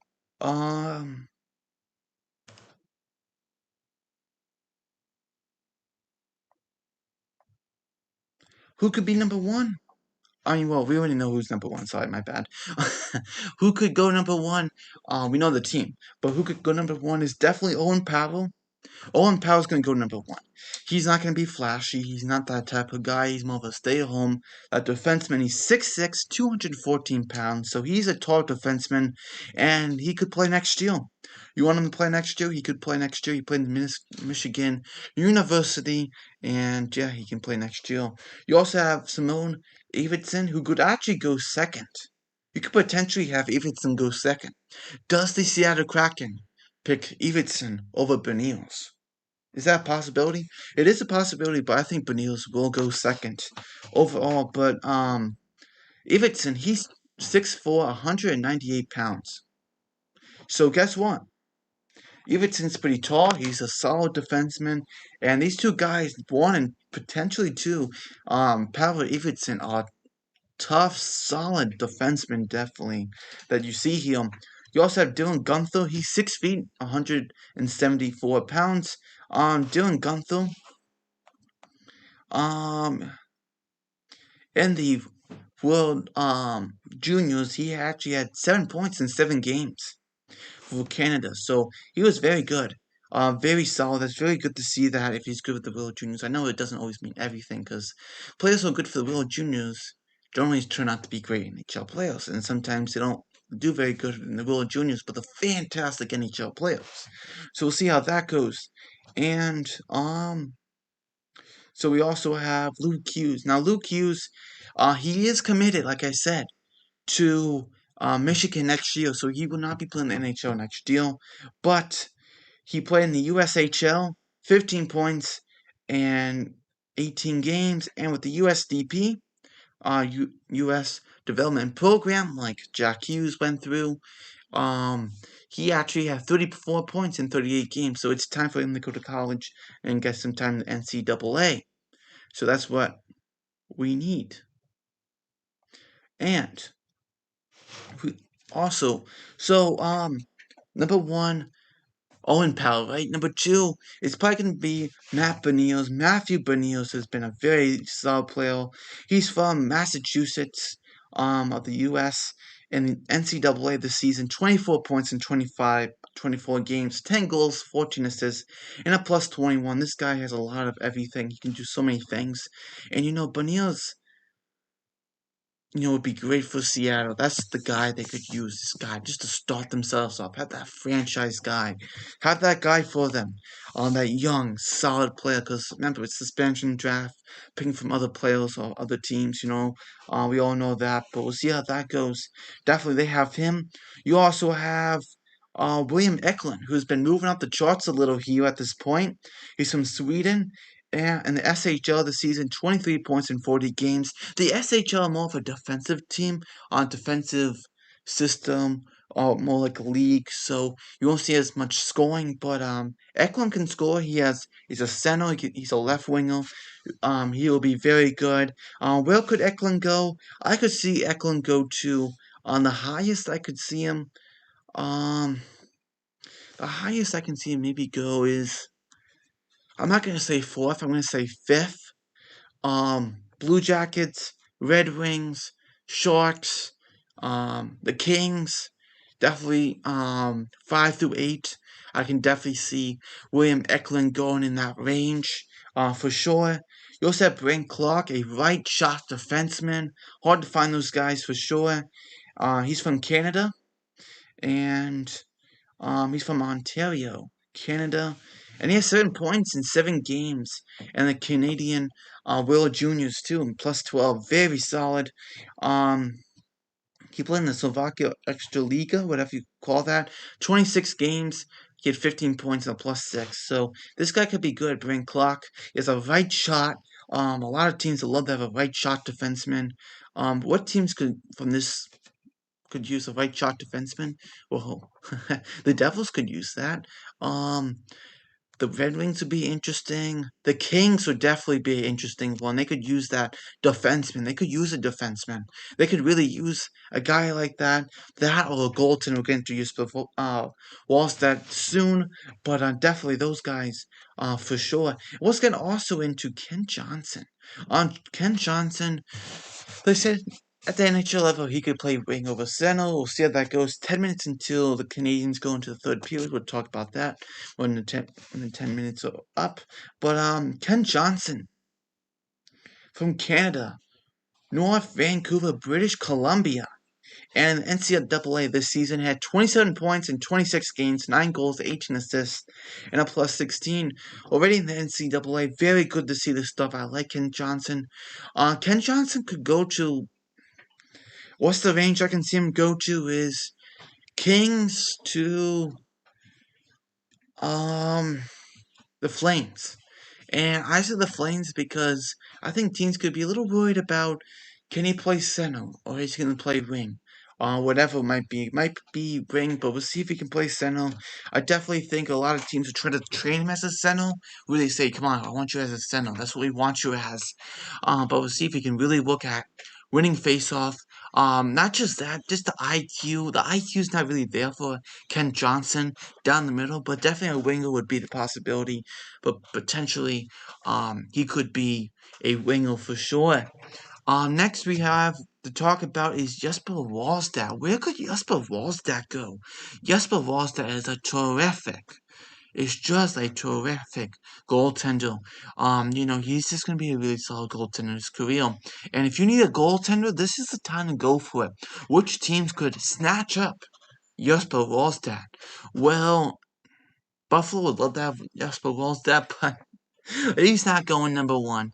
who could be number one? I mean, well, we already know who's number one. Sorry, my bad. Who could go number one? We know the team, but who could go number one is definitely Owen Powell. Owen Powell's going to go number one. He's not going to be flashy. He's not that type of guy. He's more of a stay-at-home defenseman. He's 6'6", 214 pounds, so he's a tall defenseman, and he could play next year. You want him to play next year? He could play next year. He played in Michigan University, and yeah, he can play next year. You also have Simone Davidson, who could actually go second. You could potentially have Davidson go second. Does the Seattle Kraken pick Davidson over Beniers? Is that a possibility? It is a possibility, but I think Beniers will go second overall. But Davidson, he's 6'4", 198 pounds. So guess what? Davidson's pretty tall. He's a solid defenseman, and these two guys, one and potentially two, Pavel Davidson are tough, solid defensemen, definitely, that you see here. You also have Dylan Guenther. He's 6 feet, 174 pounds. Dylan Guenther, in the World Juniors, he actually had 7 points in 7 games for Canada. So he was very good. Very solid. That's very good to see that if he's good with the World Juniors. I know it doesn't always mean everything because players who are good for the World Juniors don't always turn out to be great NHL players. And sometimes they don't do very good in the World Juniors, but they're fantastic NHL players. So we'll see how that goes. And so we also have Luke Hughes. Now Luke Hughes, he is committed, like I said, to Michigan next year, so he will not be playing the NHL next year. But he played in the USHL, 15 points and 18 games, and with the USDP, U.S. Development Program, like Jack Hughes went through, he actually had 34 points in 38 games. So it's time for him to go to college and get some time in the NCAA. So that's what we need. And also, so number one, Owen Powell, right? Number two is probably going to be Matt Beniers. Matthew Beniers has been a very solid player. He's from Massachusetts, of the U.S., in the NCAA this season, 24 points in 24 games, 10 goals, 14 assists, and a plus 21. This guy has a lot of everything. He can do so many things. And Bonilla's would be great for Seattle. That's the guy they could use, this guy, just to start themselves up. Have that franchise guy. Have that guy for them. On that young, solid player. Because remember, it's the expansion draft, picking from other players or other teams. We all know that. But we'll see how that goes. Definitely, they have him. You also have William Eklund, who's been moving up the charts a little here at this point. He's from Sweden. And in the SHL this season, 23 points in 40 games. The SHL more of a defensive team, on defensive system, or more like a league, so you won't see as much scoring. But Eklund can score. He's a center. He's a left winger. He will be very good. Where could Eklund go? I could see Eklund go to on the highest I could see him. Um, the highest I can see him maybe go is, I'm not gonna say fourth. I'm gonna say fifth. Blue Jackets, Red Wings, Sharks, the Kings, definitely 5 through 8. I can definitely see William Eklund going in that range, for sure. You also have Brent Clark, a right shot defenseman. Hard to find those guys for sure. He's from Canada, and he's from Ontario, Canada, and he has 7 points in 7 games. And the Canadian World Juniors too, and plus 12, very solid. Um, he played in the Slovakia Extra Liga, whatever you call that. 26 games. He had 15 points and a plus 6. So this guy could be good. Brent Clark is a right shot. A lot of teams would love to have a right shot defenseman. What teams could use a right shot defenseman? Well, the Devils could use that. Um, the Red Wings would be interesting. The Kings would definitely be an interesting one. They could use that defenseman. They could use a defenseman. They could really use a guy like that. That or a goaltender. We'll get into use before Wallstedt soon, but definitely those guys for sure. Let's get also into Ken Johnson. On Ken Johnson, they said at the NHL level he could play wing over center. We'll see how that goes. 10 minutes until the Canadiens go into the third period. We'll talk about that when the 10 minutes are up. But Ken Johnson from Canada, North Vancouver, British Columbia, and NCAA this season had 27 points in 26 games, 9 goals, 18 assists, and a plus 16. Already in the NCAA, very good to see this stuff. I like Ken Johnson. Ken Johnson could go to, what's the range I can see him go to is Kings to the Flames. And I said the Flames because I think teams could be a little worried about, can he play center or is he going to play wing? Whatever it might be. It might be wing, but we'll see if he can play center. I definitely think a lot of teams will try to train him as a center. Really say, come on, I want you as a center. That's what we want you as. But we'll see if he can really look at winning faceoff. Not just that, just the IQ. The IQ is not really there for Ken Johnson down the middle, but definitely a winger would be the possibility. But potentially, he could be a winger for sure. Next we have to talk about is Jesper Wallstedt. Where could Jesper Wallstedt go? Jesper Wallstedt is just a terrific goaltender. He's just gonna be a really solid goaltender in his career. And if you need a goaltender, this is the time to go for it. Which teams could snatch up Jesper Wallstedt? Well, Buffalo would love to have Jesper Wallstedt, but he's not going number one.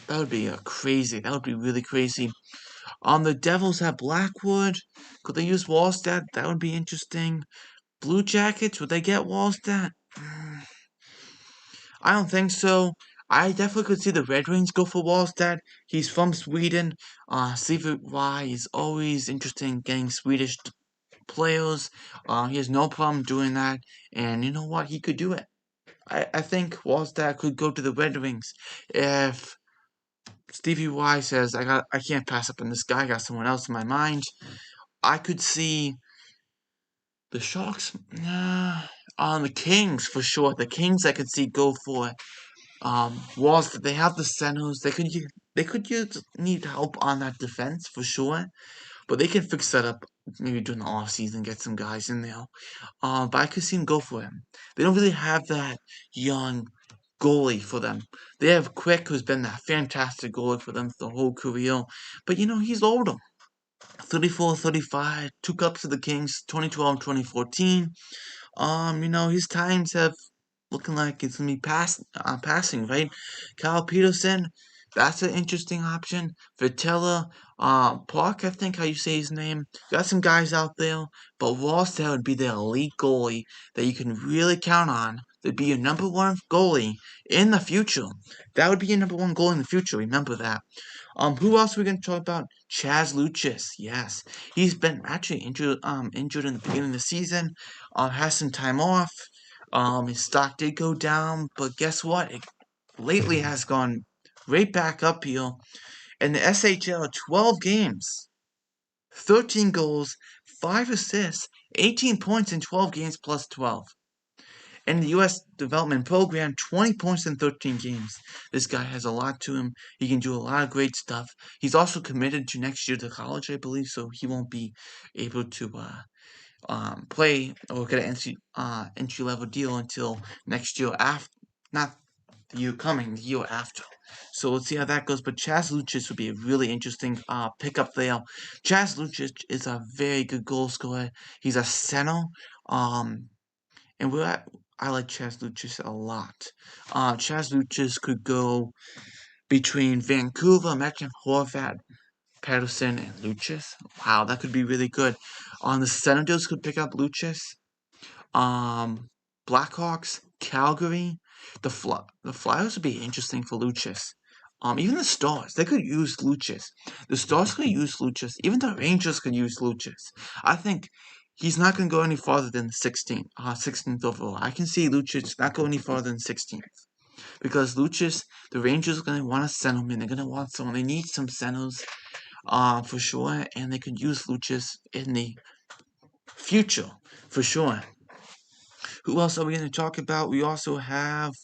That would be crazy. That would be really crazy. The Devils have Blackwood. Could they use Wallstedt? That would be interesting. Blue Jackets, would they get Wallstedt? I don't think so. I definitely could see the Red Wings go for Wallstedt. He's from Sweden. CVY is always interesting getting Swedish players. He has no problem doing that. And you know what? He could do it. I think Wallstedt could go to the Red Wings if Stevie Y says, I can't pass up on this guy, I got someone else in my mind. I could see the Sharks, on the Kings for sure. The Kings I could see go for Walls. They have the centers. they could need help on that defense for sure, but they can fix that up maybe during the offseason, get some guys in there. But I could see him go for him. They don't really have that young goalie for them. They have Quick, who's been that fantastic goalie for them the whole career. But he's older. 34, 35, 2 cups of the Kings, 2012, 2014. His times have looking like it's gonna be passing, right? Kyle Peterson, that's an interesting option. Vitella, Park, I think how you say his name. Got some guys out there, but Wallstad would be the elite goalie that you can really count on. That'd be your number one goalie in the future. That would be your number one goal in the future. Remember that. Who else are we going to talk about? Chaz Luchas. Yes, he's been actually injured in the beginning of the season. Has some time off. His stock did go down, but guess what? It lately has gone right back up here. In the SHL, 12 games, 13 goals, 5 assists, 18 points in 12 games plus 12. In the U.S. development program, 20 points in 13 games. This guy has a lot to him. He can do a lot of great stuff. He's also committed to next year to college, I believe, so he won't be able to play or get an entry level deal until next year after, not the year coming, the year after. So let's see how that goes. But Chaz Lucic would be a really interesting pickup there. Chaz Lucic is a very good goal scorer. He's a center. Um, and I like Chaz Lucic a lot. Chaz Lucic could go between Vancouver, imagine Horvat, Patterson, and Lucic. Wow, that could be really good. The Senators could pick up Lucic. Um, Blackhawks, Calgary, the Flyers would be interesting for Lucic. Even the Stars, they could use Lucic. The Stars could use Lucic. Even the Rangers could use Lucic. I think he's not going to go any farther than 16th overall. I can see Lucic not go any farther than 16th. Because Lucic, the Rangers are going to want a centerman. They're going to want someone. They need some centers, for sure. And they could use Lucic in the future, for sure. Who else are we going to talk about? We also have,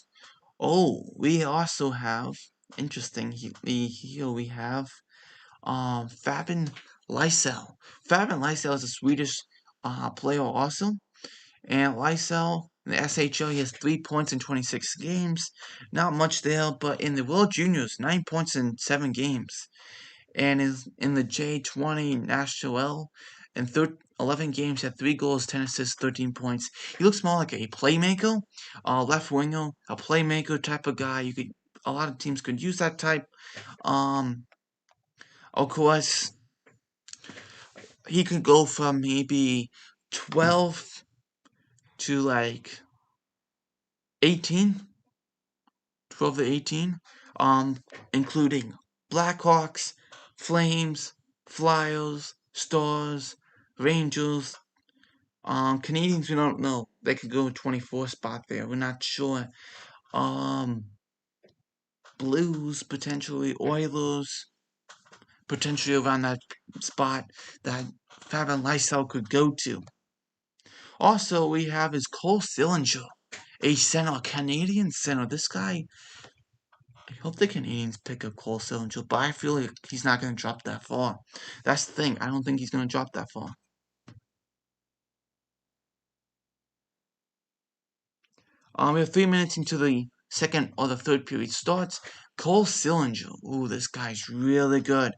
interesting, here we have Fabian Lysell. Fabian Lysell is a Swedish player also. And Lysell, in the SHL, he has 3 points in 26 games. Not much there, but in the World Juniors, 9 points in 7 games. And is in the J20 National in 11 games, had 3 goals, 10 assists, 13 points. He looks more like a playmaker, left winger, a playmaker type of guy. A lot of teams could use that type. Of course, he could go from maybe 12 to like 18, 12 to 18, including Blackhawks, Flames, Flyers, Stars, Rangers, Canadiens, we don't know. They could go 24 spot there. We're not sure. Blues, potentially. Oilers, potentially around that spot that Fabian Lysell could go to. Also, we have is Cole Sillinger, a center, a Canadian center. This guy, I hope the Canadians pick up Cole Sillinger, but I feel like he's not going to drop that far. That's the thing. I don't think he's going to drop that far. We have 3 minutes into the second or the third period starts. Cole Sillinger. Ooh, this guy's really good.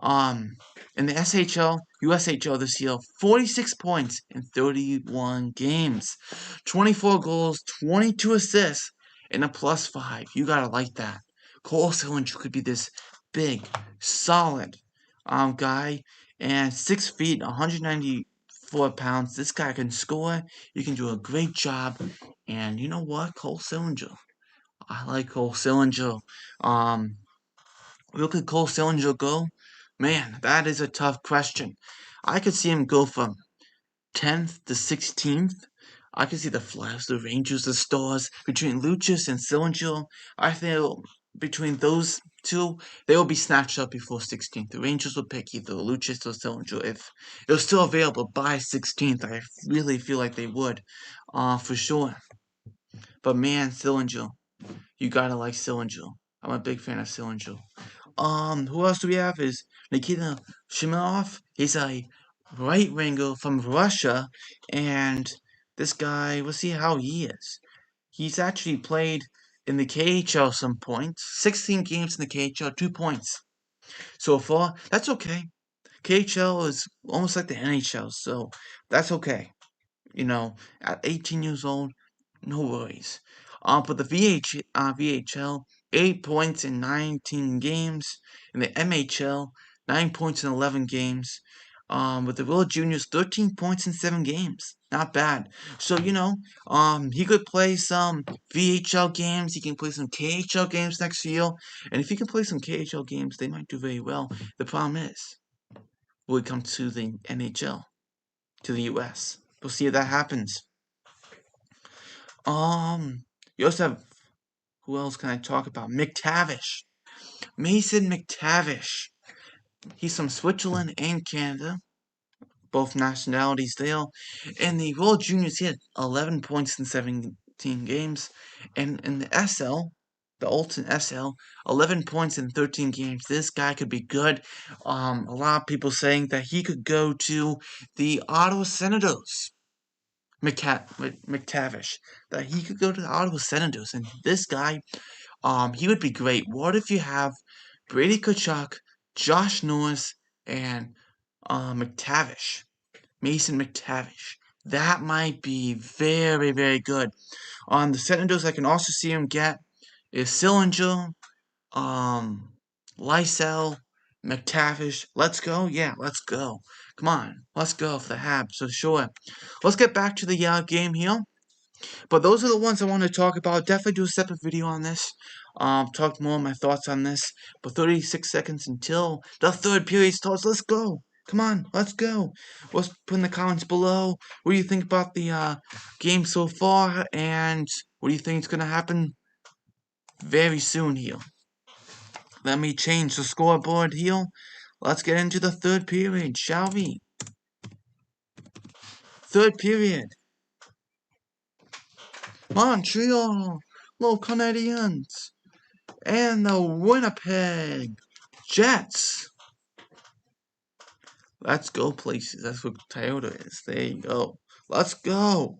In the SHL, USHL this year, 46 points in 31 games. 24 goals, 22 assists, and a +5. You gotta like that. Cole Sillinger could be this big, solid guy. And 6 feet, 194 pounds. This guy can score. You can do a great job. And you know what? Cole Sillinger. I like Cole Sillinger. Where could Cole Sillinger go? Man, that is a tough question. I could see him go from 10th to 16th. I could see the Flyers, the Rangers, the Stars. Between Lucic and Sillinger, I feel between those two, they will be snatched up before 16th. The Rangers will pick either Lucic or Sillinger. If it was still available by 16th, I really feel like they would, for sure. But man, Sillinger, you gotta like Sillinger. I'm a big fan of Sillinger. Who else do we have? Is Nikita Shimanov. He's a right winger from Russia, and this guy, we'll see how he is. He's actually played in the KHL some points. 16 games in the KHL, 2 points so far. That's okay. KHL is almost like the NHL, so that's okay. At 18 years old, no worries. But the VHL, 8 points in 19 games. In the MHL, 9 points in 11 games. With the World Juniors, 13 points in 7 games. Not bad. So, he could play some VHL games. He can play some KHL games next year. And if he can play some KHL games, they might do very well. The problem is, will he come to the NHL, to the US? We'll see if that happens. You also have, who else can I talk about? McTavish. Mason McTavish. He's from Switzerland and Canada. Both nationalities there. In the World Juniors, he had 11 points in 17 games. And in the SL, the Ultimate SL, 11 points in 13 games. This guy could be good. A lot of people saying that he could go to the Ottawa Senators. McTavish, that he could go to the Ottawa Senators, and this guy, he would be great. What if you have Brady Tkachuk, Josh Norris, and McTavish, Mason McTavish? That might be very, very good. On the Senators, I can also see him get is Sillinger, Lysell, McTavish. Let's go. Yeah, let's go. Come on, let's go for the Habs for sure. Let's get back to the game here. But those are the ones I want to talk about. Definitely do a separate video on this. Talk more of my thoughts on this. But 36 seconds until the third period starts. Let's go. Come on, let's go. Let's put in the comments below. What do you think about the game so far? And what do you think is going to happen very soon here? Let me change the scoreboard here. Let's get into the third period, shall we? Third period. Montreal, little Canadiens, and the Winnipeg Jets. Let's go places. That's what Toyota is. There you go. Let's go.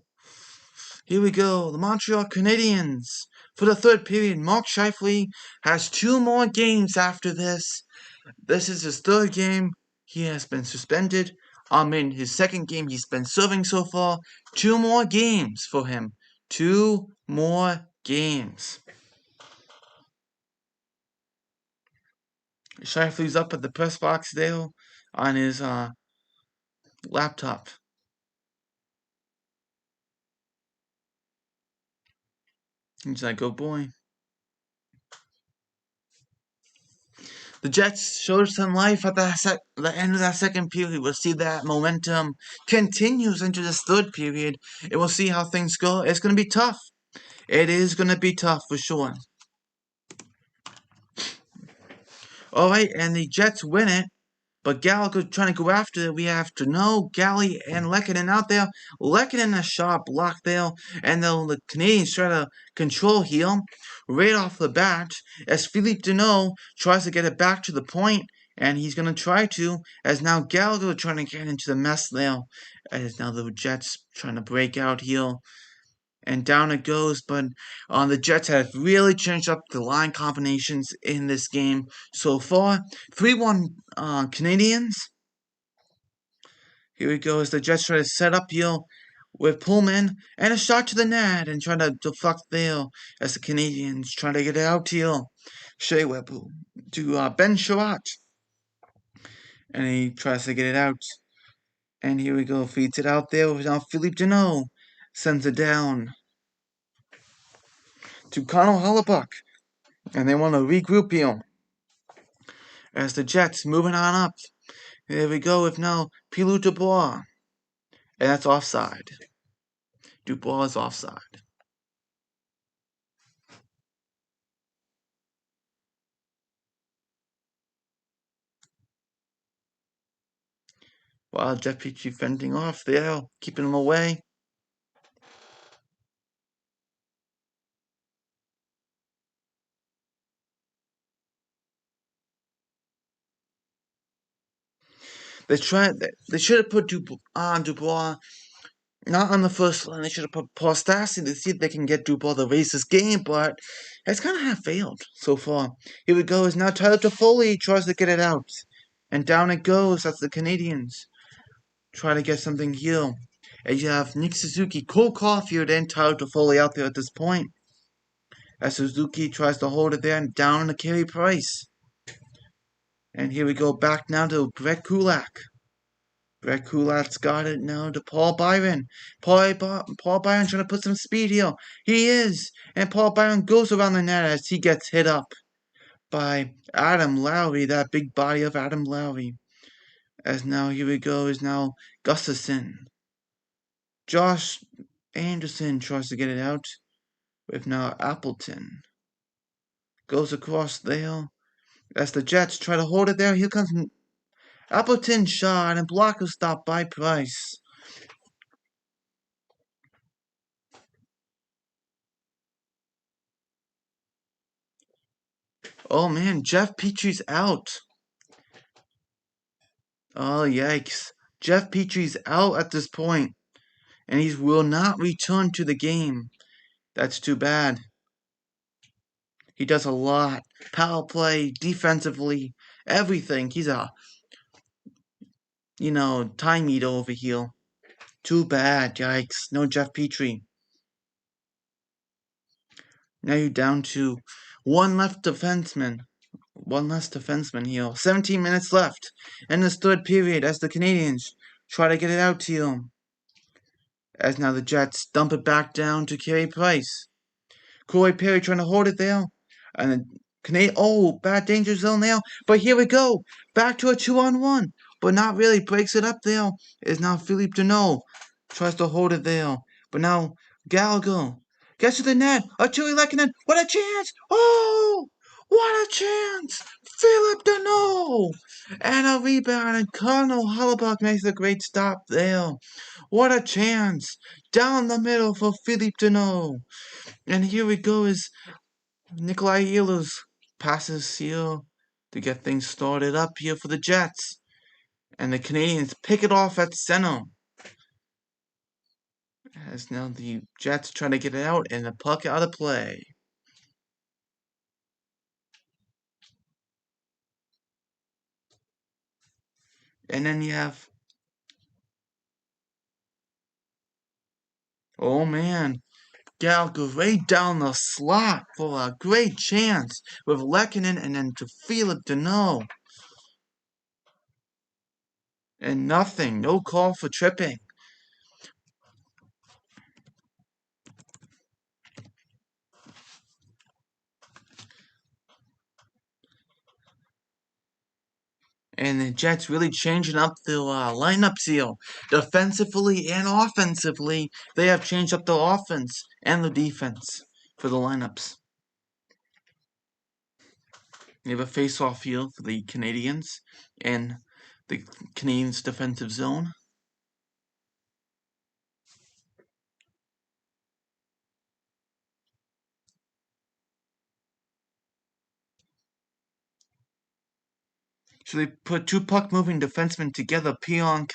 Here we go. The Montreal Canadiens. For the third period, Mark Scheifele has 2 more games after this. This is his third game. He has been suspended. In his second game, he's been serving so far. 2 more games for him. 2 more games. Scheifele's up at the press box there on his laptop. He's like, "Oh boy." The Jets showed some life at the end of that second period. We'll see that momentum continues into this third period, and we'll see how things go. It's going to be tough. It is going to be tough for sure. All right, and the Jets win it. But Gallagher trying to go after it. We have to know Galley and Lehkonen out there. Lehkonen a shot block there. And the Canadiens try to control here right off the bat as Philippe Deneau tries to get it back to the point. And he's going to try to, as now Gallagher trying to get into the mess there. As now the Jets trying to break out here. And down it goes, but the Jets have really changed up the line combinations in this game so far. 3-1 Canadiens. Here we go as the Jets try to set up here with Pullman and a shot to the net and trying to deflect there as the Canadiens trying to get it out here. Shea Weber to Ben Sherratt. And he tries to get it out. And here we go, feeds it out there with now Philippe Deneau. Sends it down to Connell Hellebuck, and they want to regroup here. As the Jets moving on up. Here we go with now Pilou Dubois, and that's offside. Dubois is offside. While Jeff Petrie fending off there, keeping him away. They should have put Dubois not on the first line. They should have put Paul Stastny to see if they can get Dubois to raise this game, but it's kind of half failed so far. Here we go. Is now Tyler Toffoli tries to get it out, and down it goes. That's the Canadiens try to get something here. And you have Nick Suzuki, Cole Caulfield, and Tyler Toffoli out there at this point. As Suzuki tries to hold it there and down to Carey Price. And here we go back now to Brett Kulak. Brett Kulak's got it now to Paul Byron. Paul Byron trying to put some speed here. He is. And Paul Byron goes around the net as he gets hit up by Adam Lowry, that big body of Adam Lowry. As now here we go is now Gustafson. Josh Anderson tries to get it out with now Appleton. Goes across there. As the Jets try to hold it there, here comes Appleton shot and blocker stop by Price. Oh man, Jeff Petrie's out. Oh yikes. Jeff Petrie's out at this point, and he will not return to the game. That's too bad. He does a lot. Power play, defensively, everything. He's a, time eater over here. Too bad, yikes. No Jeff Petrie. Now you're down to one left defenseman. One less defenseman here. 17 minutes left in this third period as the Canadiens try to get it out to you. As now the Jets dump it back down to Carey Price. Corey Perry trying to hold it there. And the Canadian, bad danger zone there. But here we go. Back to a 2-on-1. But not really. Breaks it up there. Is now Philippe Deneau. Tries to hold it there. But now Gallagher gets to the net. Arturi Lehkonen. What a chance. Oh! What a chance. Philippe Deneau. And a rebound. And Connell Hellebuyck makes a great stop there. What a chance. Down the middle for Philippe Deneau. And here we go is Nikolai Ehlers passes here to get things started up here for the Jets. And the Canadiens pick it off at center. As now the Jets try to get it out and the puck out of play. And then you have... Oh man. Gallagher right down the slot for a great chance with Lehkonen and then to Philippe Deneau. And nothing. No call for tripping. And the Jets really changing up the lineups here. Defensively and offensively, they have changed up the offense and the defense for the lineups. We have a face-off here for the Canadiens and the Canadiens defensive zone. So they put two puck-moving defensemen together, Pionk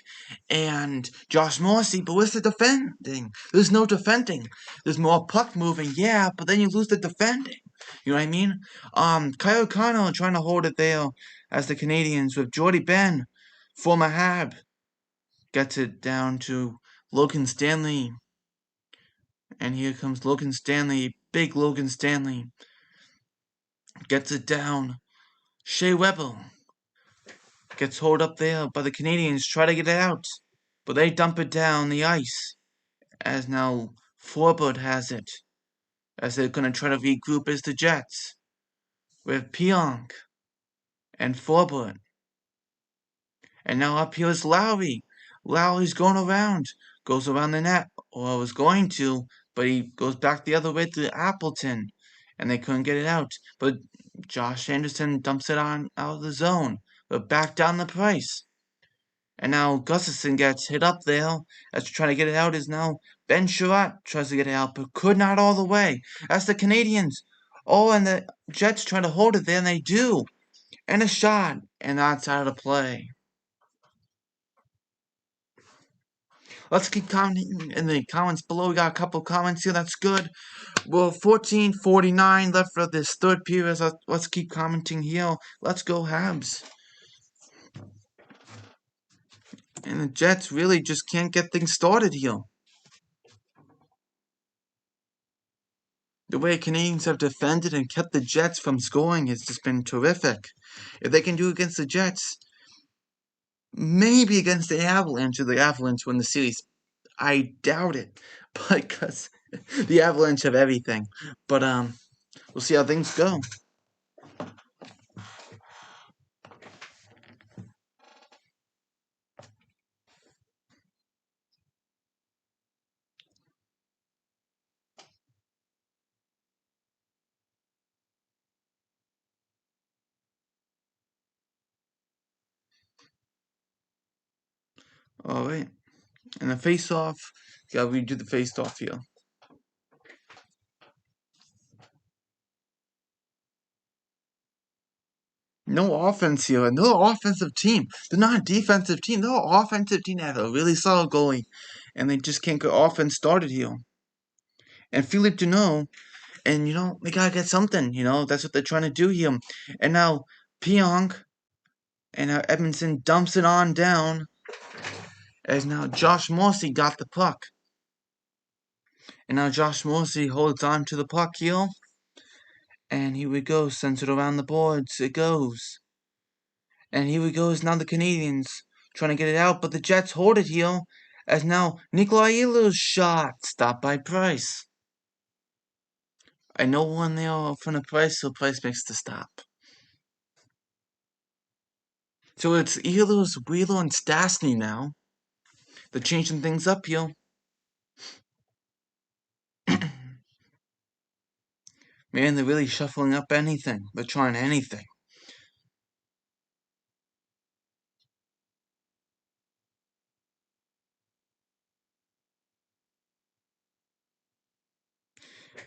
and Josh Morrissey, but where's the defending? There's no defending. There's more puck-moving, yeah, but then you lose the defending. You know what I mean? Kyle Connell trying to hold it there as the Canadiens with Jordy Ben, former Hab, gets it down to Logan Stanley. And here comes Logan Stanley, big Logan Stanley. Gets it down. Shea Weber gets hold up there by the Canadiens, try to get it out. But they dump it down the ice. As now Forbort has it. As they're going to try to regroup as the Jets. With Pionk and Forbort. And now up here is Lowry. Lowry's going around. Goes around the net. Or was going to. But he goes back the other way to Appleton. And they couldn't get it out. But Josh Anderson dumps it on out of the zone. But back down the Price. And now Gustafson gets hit up there. As trying to get it out is now Ben Sherratt tries to get it out, but could not all the way. That's the Canadiens. Oh, and the Jets trying to hold it there, and they do. And a shot, and that's out of play. Let's keep commenting in the comments below. We got a couple comments here. That's good. Well, 14:49 left for this third period. Let's keep commenting here. Let's go Habs. And the Jets really just can't get things started here. The way Canadians have defended and kept the Jets from scoring has just been terrific. If they can do against the Jets, maybe against the Avalanche, or the Avalanche win the series. I doubt it, because the Avalanche have everything. But we'll see how things go. All right, and the face-off. Gotta redo the face-off here. No offense here. No offensive team. They're not a defensive team. They're an offensive team. They have a really solid goalie, and they just can't get offense started here. And Philippe Deneau, and they gotta get something. That's what they're trying to do here. And now Pionk and now Edmondson dumps it on down, as now Josh Morrissey got the puck. And now Josh Morrissey holds on to the puck here. And here we go, sends it around the boards. It goes. And here we go, is now the Canadiens trying to get it out, but the Jets hold it here. As now Nikolai Ehlers' shot stopped by Price. I know one there from the Price, so Price makes the stop. So it's Ehlers, Wheeler, and Stastny now. They're changing things up here. Man, they're really shuffling up anything. They're trying anything.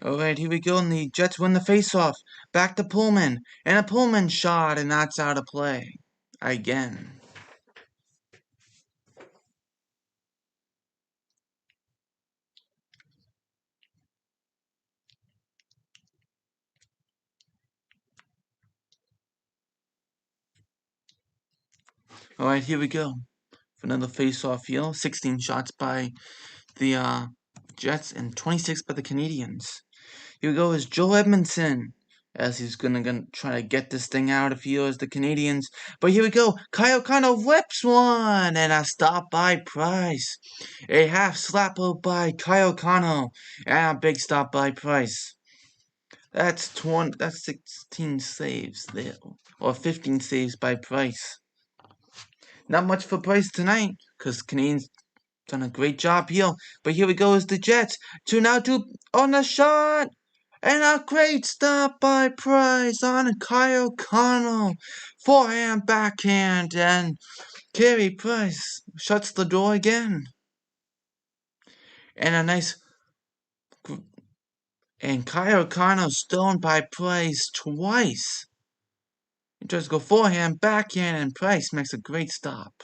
Alright, here we go, and the Jets win the faceoff. Back to Pullman, and a Pullman shot, and that's out of play. Again. Alright, here we go. For another face-off here. 16 shots by the Jets and 26 by the Canadiens. Here we go is Joe Edmondson, as he's gonna try to get this thing out if he owes the Canadiens. But here we go. Kyle Connor whips one, and a stop by Price. A half slapper by Kyle Connor, and a big stop by Price. That's 16 saves there, or 15 saves by Price. Not much for Price tonight, because Canadiens done a great job here. But here we go is the Jets. 2 on the shot. And a great stop by Price on Kyle Connell. Forehand, backhand, and Carey Price shuts the door again. And a nice... And Kyle Connell stoned by Price twice. He tries to go forehand, backhand, and Price makes a great stop.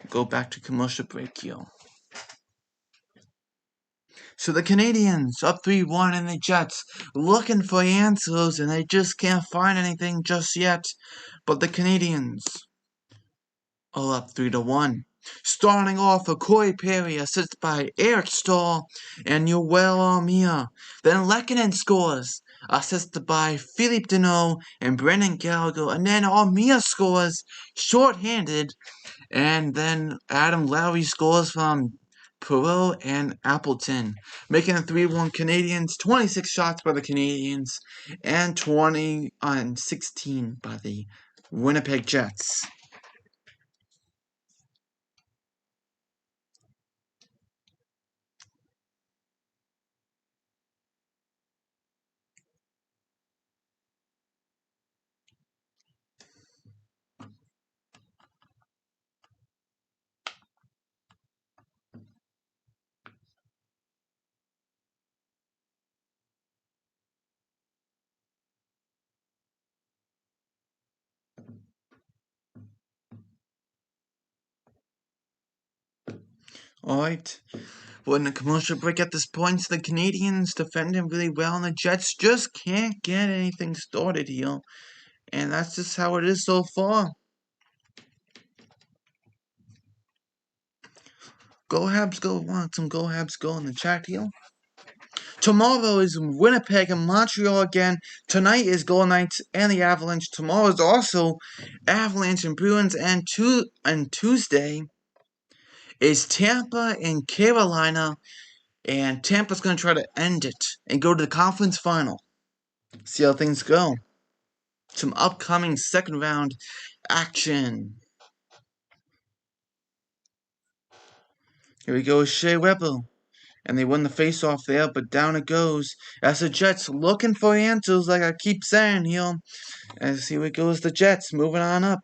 Go back to commercial break here. So the Canadiens up 3-1, and the Jets looking for answers, and they just can't find anything just yet. But the Canadiens are up 3-1. Starting off with Corey Perry, assisted by Eric Stahl and Yoel Armia. Then Lehkonen scores, assisted by Philippe Deneau and Brendan Gallagher. And then Armia scores, short-handed. And then Adam Lowry scores from Perot and Appleton, making it 3-1 Canadiens. 26 shots by the Canadiens, and 20 on 16 by the Winnipeg Jets. Alright. We're in a commercial break at this point, so the Canadiens defending really well, and the Jets just can't get anything started here. And that's just how it is so far. Go Habs go. Want some Go Habs go in the chat here. Tomorrow is Winnipeg and Montreal again. Tonight is Golden Knights and the Avalanche. Tomorrow is also Avalanche and Bruins. And Tuesday is Tampa and Carolina. And Tampa's going to try to end it and go to the conference final. See how things go. Some upcoming second round action. Here we go, Shea Weber. And they win the face-off there, but down it goes. As the Jets looking for answers, like I keep saying here. As here it goes, the Jets moving on up.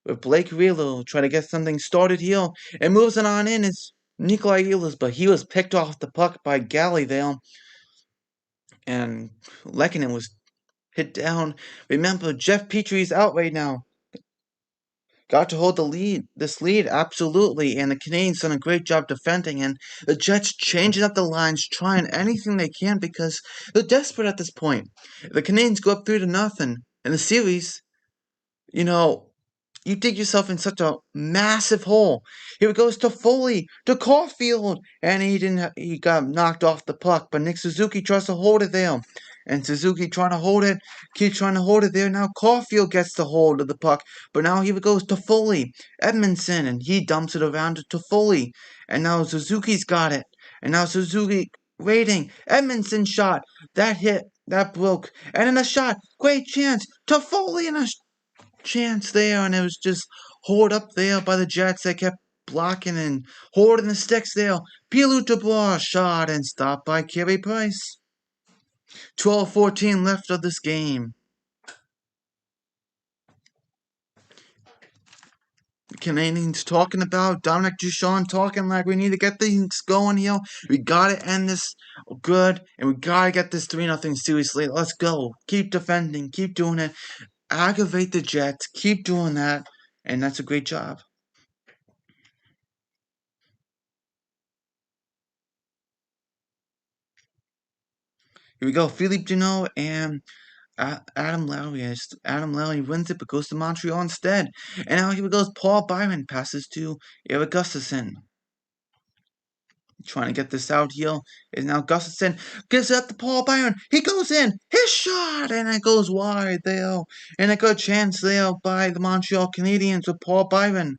With Blake Wheeler trying to get something started here. And moves it on in is Nikolai Ehlers, but he was picked off the puck by Galley there. And Lehkonen was hit down. Remember, Jeff Petrie's out right now. Got to hold this lead, absolutely, and the Canadiens done a great job defending, and the Jets changing up the lines, trying anything they can because they're desperate at this point. If the Canadiens go up 3-0 in the series, you know, you dig yourself in such a massive hole. Here it goes to Foley, to Caulfield, and he got knocked off the puck, but Nick Suzuki tries to hold it there. And Suzuki trying to hold it, keeps trying to hold it there. Now Caulfield gets the hold of the puck, but now here it goes to Foley, Edmondson, and he dumps it around to Foley. And now Suzuki's got it. And now Suzuki waiting. Edmondson shot. That hit. That broke. And then a shot. Great chance to Foley and a chance there, and it was just hauled up there by the Jets. They kept blocking and holding the sticks there. Pierre-Luc Dubois shot and stopped by Carey Price. 12-14 left of this game. The Canadians talking about Dominic Ducharme talking like we need to get things going here. We gotta end this good, and we gotta get this 3-0 series late. Let's go. Keep defending. Keep doing it. Aggravate the Jets. Keep doing that, and that's a great job. Here we go. Philippe Dino and Adam Lowry. Adam Lowry wins it but goes to Montreal instead. And now here goes Paul Byron. Passes to Eric Gustafsson. Trying to get this out here is now Gustafsson. Gives it up to Paul Byron. He goes in. His shot. And it goes wide there. And a good chance there by the Montreal Canadiens with Paul Byron.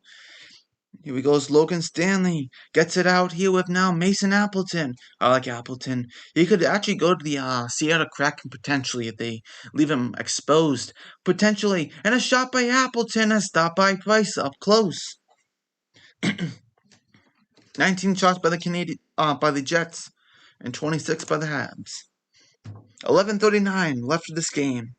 Here we goes Logan Stanley. Gets it out here with now Mason Appleton. I like Appleton. He could actually go to the Seattle Kraken potentially if they leave him exposed. Potentially. And a shot by Appleton. A stop by Price up close. 19 shots by the Jets. And 26 by the Habs. 11:39 left of this game.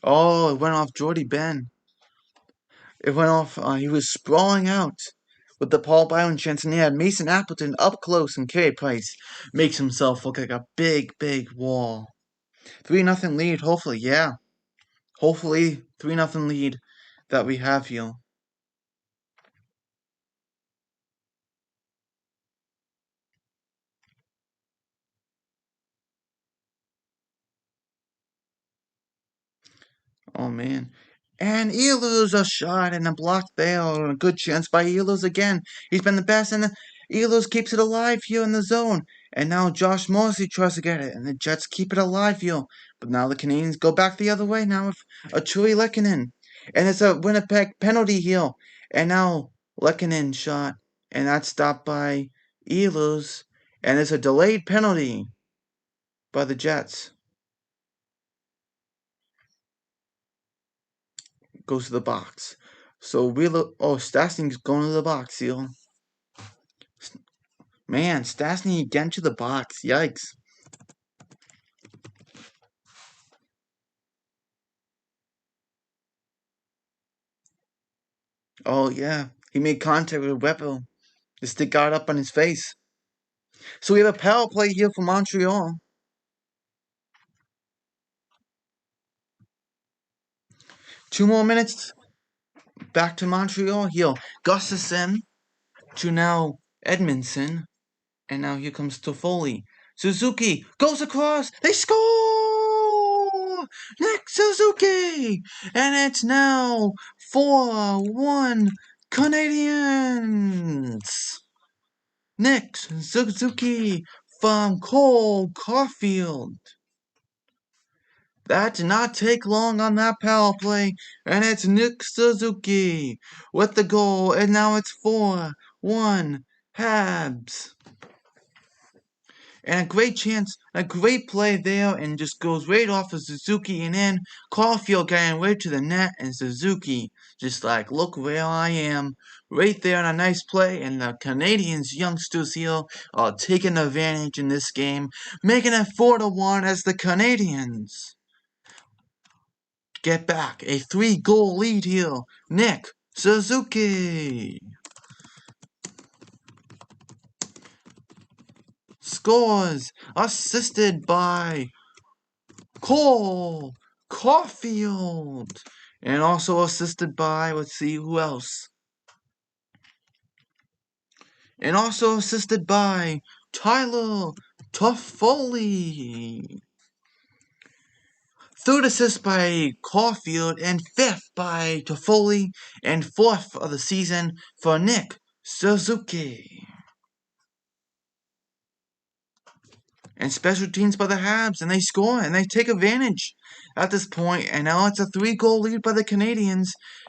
Oh, it went off Jordy Ben. It went off, he was sprawling out with the Paul Byron chance, and he had Mason Appleton up close, and Carey Price makes himself look like a big, big wall. 3-0 lead, hopefully, yeah. Hopefully, 3-0 lead that we have here. Oh, man. And Ehlers a shot and a block there, and a good chance by Ehlers again. He's been the best, and Ehlers keeps it alive here in the zone. And now Josh Morrissey tries to get it, and the Jets keep it alive here. But now the Canadiens go back the other way now with a Chewy Lehkonen. And it's a Winnipeg penalty here. And now Lehkonen shot, and that's stopped by Ehlers. And it's a delayed penalty by the Jets. Goes to the box. So Stastny's going to the box here. Man, Stastny again to the box. Yikes. Oh, yeah. He made contact with Weber. The stick got up on his face. So we have a power play here for Montreal. 2 more minutes. Back to Montreal. Here, Gustafson to now Edmondson. And now here comes Toffoli. Suzuki goes across. They score! Nick Suzuki! And it's now 4-1 Canadiens. Nick Suzuki from Cole Caulfield. That did not take long on that power play, and it's Nick Suzuki with the goal, and now it's 4-1 Habs. And a great chance, a great play there, and just goes right off of Suzuki and in. Caulfield getting right to the net, and Suzuki just like, look where I am. Right there on a nice play, and the Canadiens youngsters here are taking advantage in this game, making it 4-1 as the Canadiens get back a 3-goal lead here. Nick Suzuki scores, assisted by Cole Caulfield, and also assisted by, let's see who else, and also assisted by Tyler Toffoli. Third assist by Caulfield, and fifth by Toffoli, and fourth of the season for Nick Suzuki. And special teams by the Habs, and they score, and they take advantage at this point, and now it's a 3-goal lead by the Canadiens,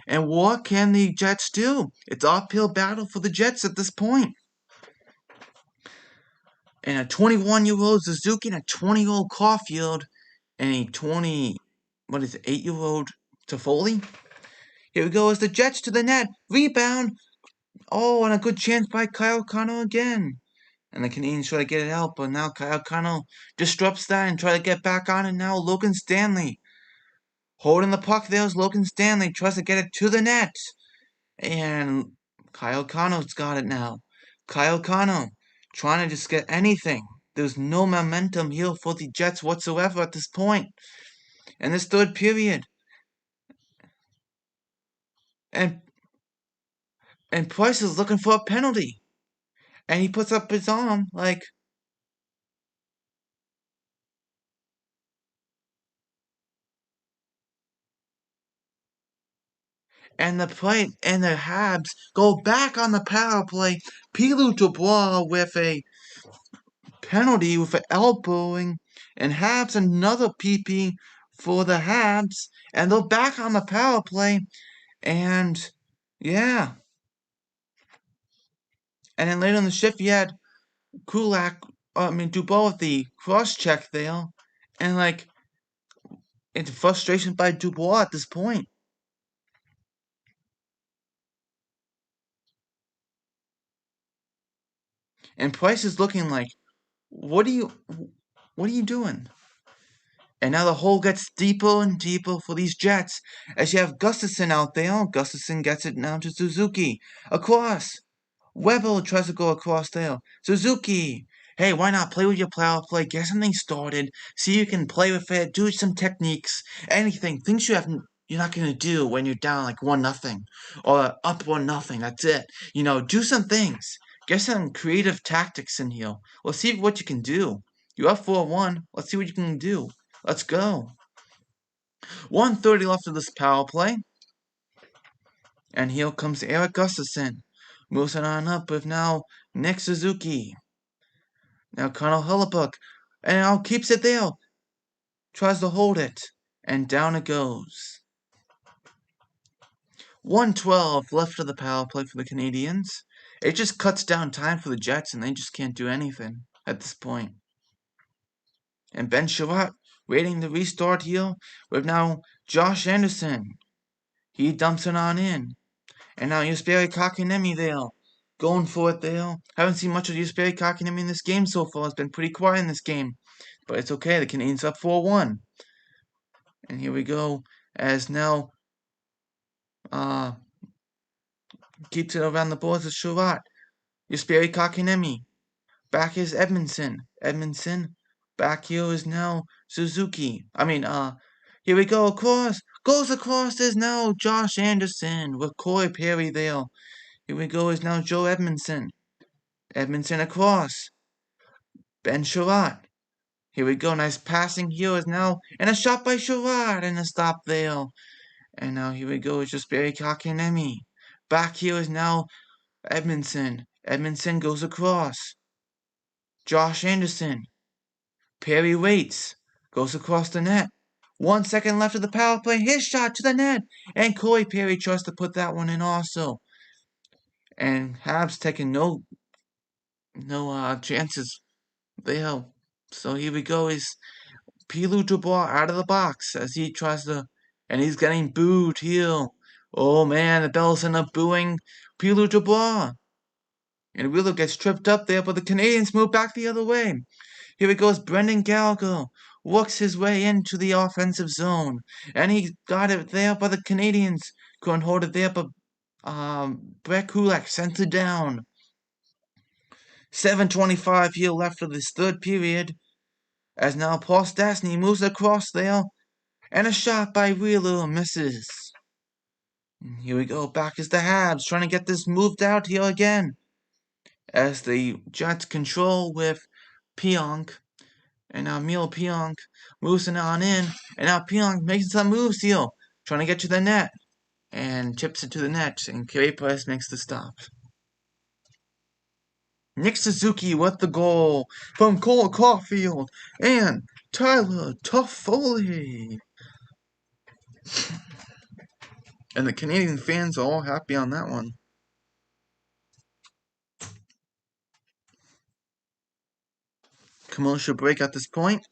and what can the Jets do? It's uphill battle for the Jets at this point. And a 21-year-old Suzuki and a 20-year-old Caulfield, and a 8-year-old Toffoli. Here we go as the Jets to the net, rebound, oh, and a good chance by Kyle Connor again. And the Canadiens try to get it out, but now Kyle Connor disrupts that and try to get back on it now. Logan Stanley holding the puck there as Logan Stanley tries to get it to the net. And Kyle Connor's got it now. Kyle Connor trying to just get anything. There's no momentum here for the Jets whatsoever at this point. In this third period. And Price is looking for a penalty. And he puts up his arm like, and the Habs go back on the power play. Pilou Dubois with a penalty with an elbowing, and Habs another PP for the Habs, and they're back on the power play, and yeah. And then later in the shift, you had Dubois with the cross check there, and like, it's frustration by Dubois at this point. And Price is looking like, what are you doing? And now the hole gets deeper and deeper for these Jets as you have Gustafson out there. Gustafson gets it now to Suzuki. Across. Weber tries to go across there. Suzuki. Hey, why not play with your power play? Get something started. See you can play with it. Do some techniques. Anything. Things you're not gonna do when you're down like 1-0 or up 1-0. That's it. Do some things. Get some creative tactics in here. Let's see what you can do. You're up 4-1. Let's see what you can do. Let's go. 1:30 left of this power play. And here comes Eric Gustafson. Moves it on up with now Nick Suzuki. Now Connor Hellebuyck. And now keeps it there. Tries to hold it. And down it goes. 1:12 left of the power play for the Canadiens. It just cuts down time for the Jets, and they just can't do anything at this point. And Ben Sherratt waiting to restart here with now Josh Anderson. He dumps it on in. And now Jesperi Kotkaniemi there. Going for it there. Haven't seen much of Jesperi Kotkaniemi in this game so far. It's been pretty quiet in this game. But it's okay. The Canadiens up 4-1. And here we go. As now keeps it around the boards of Sherratt. Jesperi Kotkaniemi Back is Edmondson. Edmondson. Back here is now Suzuki. Here we go across. Goes across is now Josh Anderson with Corey Perry there. Here we go is now Joe Edmondson. Edmondson across. Ben Sherratt. Here we go. Nice passing here is now. And a shot by Sherratt and a stop there. And now here we go. It's just Barry Kotkaniemi. Back here is now Edmondson. Edmondson goes across. Josh Anderson. Perry waits. Goes across the net. 1 second left of the power play. His shot to the net. And Corey Perry tries to put that one in also. And Habs taking no chances there. So here we go. Is Pilu Dubois out of the box as he tries to, and he's getting booed here. Oh man, the Bells end up booing Pilu Dubois. And Wheeler gets tripped up there, but the Canadiens move back the other way. Here he goes, Brendan Gallagher works his way into the offensive zone. And he got it there, but the Canadiens couldn't hold it there, but Brett Kulak sent it down. 7:25 here left of this third period. As now Paul Stastny moves across there. And a shot by Wheeler misses. Here we go, back is the Habs, trying to get this moved out here again. As the Jets control with Pionk. And now Emil Pionk moves it on in. And now Pionk makes some moves here. Trying to get to the net. And chips it to the net. And Carey Price makes the stop. Nick Suzuki with the goal from Cole Caulfield and Tyler Toffoli. And the Canadian fans are all happy on that one. Commercial break at this point.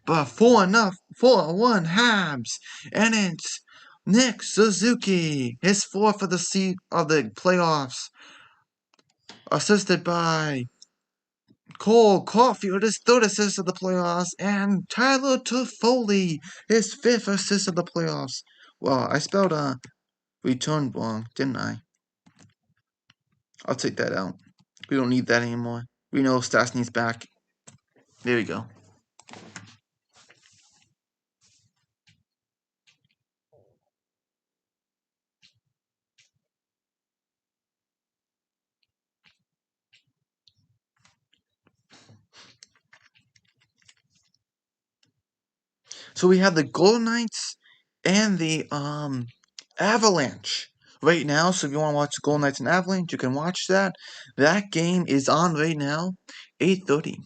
But 4-1 Habs. And it's Nick Suzuki. His fourth of the playoffs. Assisted by Cole Caulfield, his third assist of the playoffs. And Tyler Toffoli, his fifth assist of the playoffs. Well, I spelled return wrong, didn't I? I'll take that out. We don't need that anymore. We know Stastny's back. There we go. So we have the Golden Knights and the Avalanche right now. So if you want to watch the Golden Knights and Avalanche, you can watch that. That game is on right now, 8:30.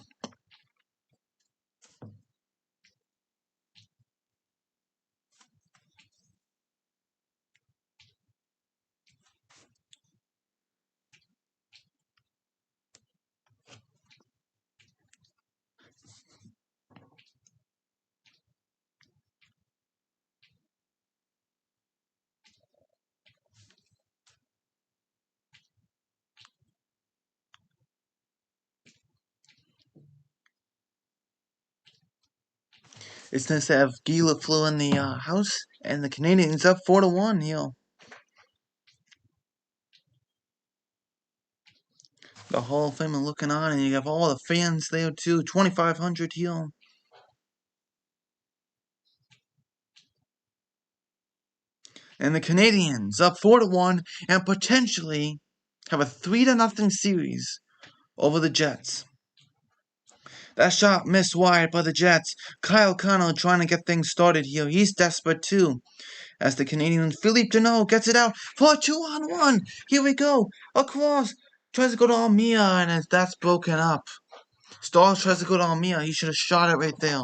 It's nice to have Gila flew in the house, and the Canadiens up 4-1 here. The Hall of Fame looking on, and you have all the fans there too. 2,500 here. And the Canadiens up 4-1 and potentially have a 3-0 series over the Jets. That shot missed wide by the Jets. Kyle Connell trying to get things started here. He's desperate too. As the Canadian Philippe Deneau gets it out for a 2-on-1. Here we go. Across. Tries to go to Almia and that's broken up. Stahl tries to go to Almia. He should have shot it right there.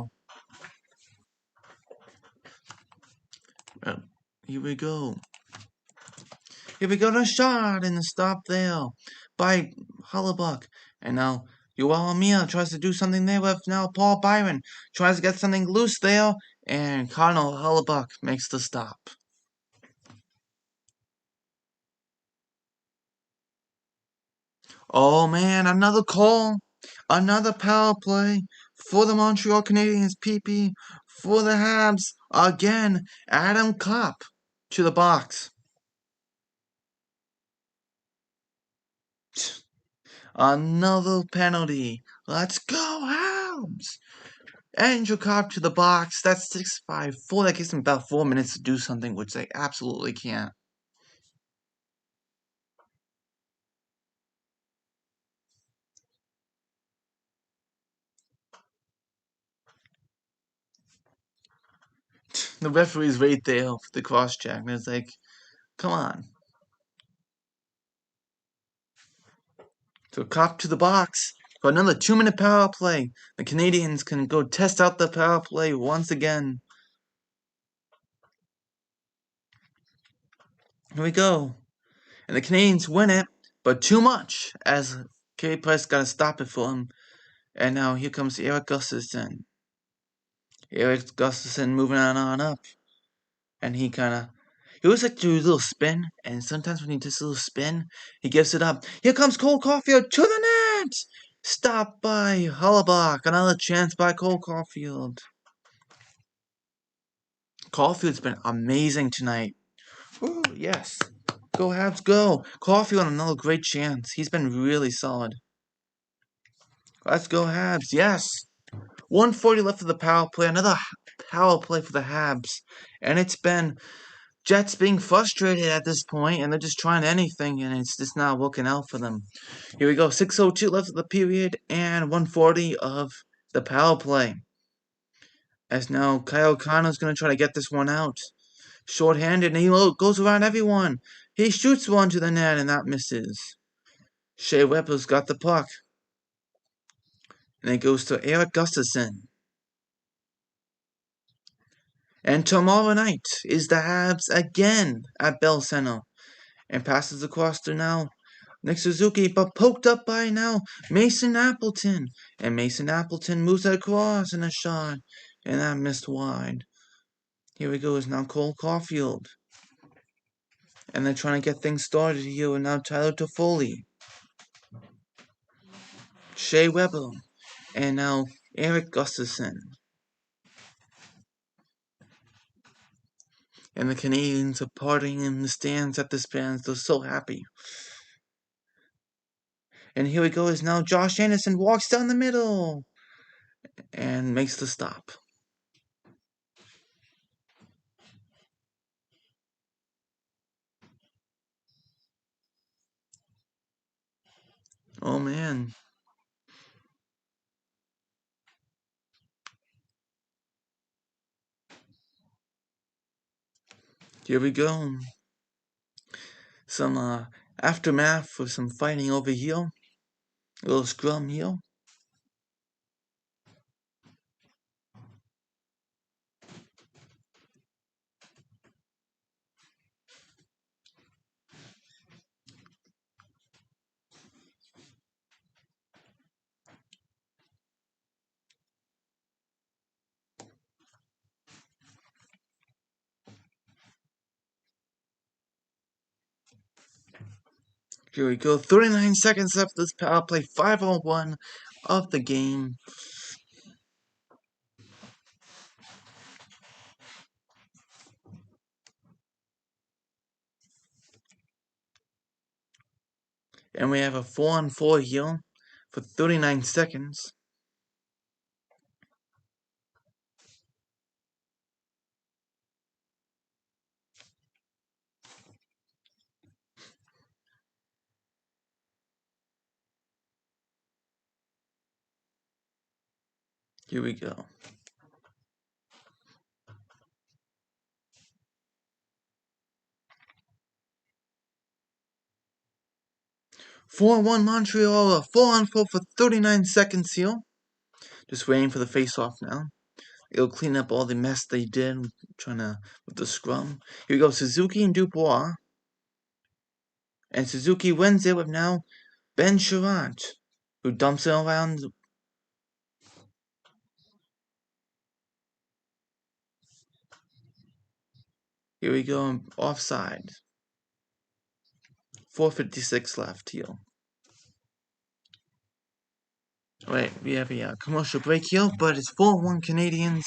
Here we go. Here we go to a shot and a stop there by Hellebuyck. And now Yoel Almia tries to do something there with now Paul Byron. Tries to get something loose there. And Connell Hellebuyck makes the stop. Oh man, another call. Another power play for the Montreal Canadiens, PP. For the Habs, again, Adam Kopp to the box. Another penalty. Let's go, Habs! Andrew Cobb to the box. That's 6-5-4. That gives them about 4 minutes to do something, which they absolutely can't. The referee's right there for the cross check, and it's like, come on. So Cobb to the box for another 2-minute power play. The Canadiens can go test out the power play once again. Here we go. And the Canadiens win it, but too much, as Carey Price got to stop it for him. And now here comes Erik Gustafsson. Erik Gustafsson moving on up. And he always like to do a little spin, and sometimes when he does a little spin, he gives it up. Here comes Cole Caulfield to the net! Stopped by Hollaback. Another chance by Cole Caulfield. Caulfield's been amazing tonight. Ooh, yes. Go Habs, go. Caulfield on another great chance. He's been really solid. Let's go Habs, yes. 140 left of the power play. Another power play for the Habs. And it's been Jets being frustrated at this point, and they're just trying anything, and it's just not working out for them. Here we go. 6:02 left of the period, and 140 of the power play. As now Kyle Connor's going to try to get this one out. Short-handed, and he goes around everyone. He shoots one to the net, and that misses. Shea Weber's got the puck. And it goes to Erik Gustafsson. And tomorrow night is the Habs again at Bell Center. And passes across to now Nick Suzuki, but poked up by now Mason Appleton. And Mason Appleton moves it across in a shot. And that missed wide. Here we go, is now Cole Caulfield. And they're trying to get things started here. And now Tyler Toffoli. Shea Weber. And now Erik Gustafsson. And the Canadiens are partying in the stands at the stands. They're so happy. And here we go is now Josh Anderson walks down the middle. And makes the stop. Oh man. Here we go. Some aftermath for some fighting over here. A little scrum here. Here we go. 39 seconds left this power play. 5-on-1 of the game. And we have a 4-on-4 here for 39 seconds. Here we go. Four-on-one Montreal. 4-on-4 for 39 seconds here. Just waiting for the face-off now. It'll clean up all the mess they did with the scrum. Here we go. Suzuki and Dubois. And Suzuki wins it with now Ben Charant, who dumps it around. Here we go, offside. 4:56 left here. Alright, we have a commercial break here, but it's 4-1 Canadiens,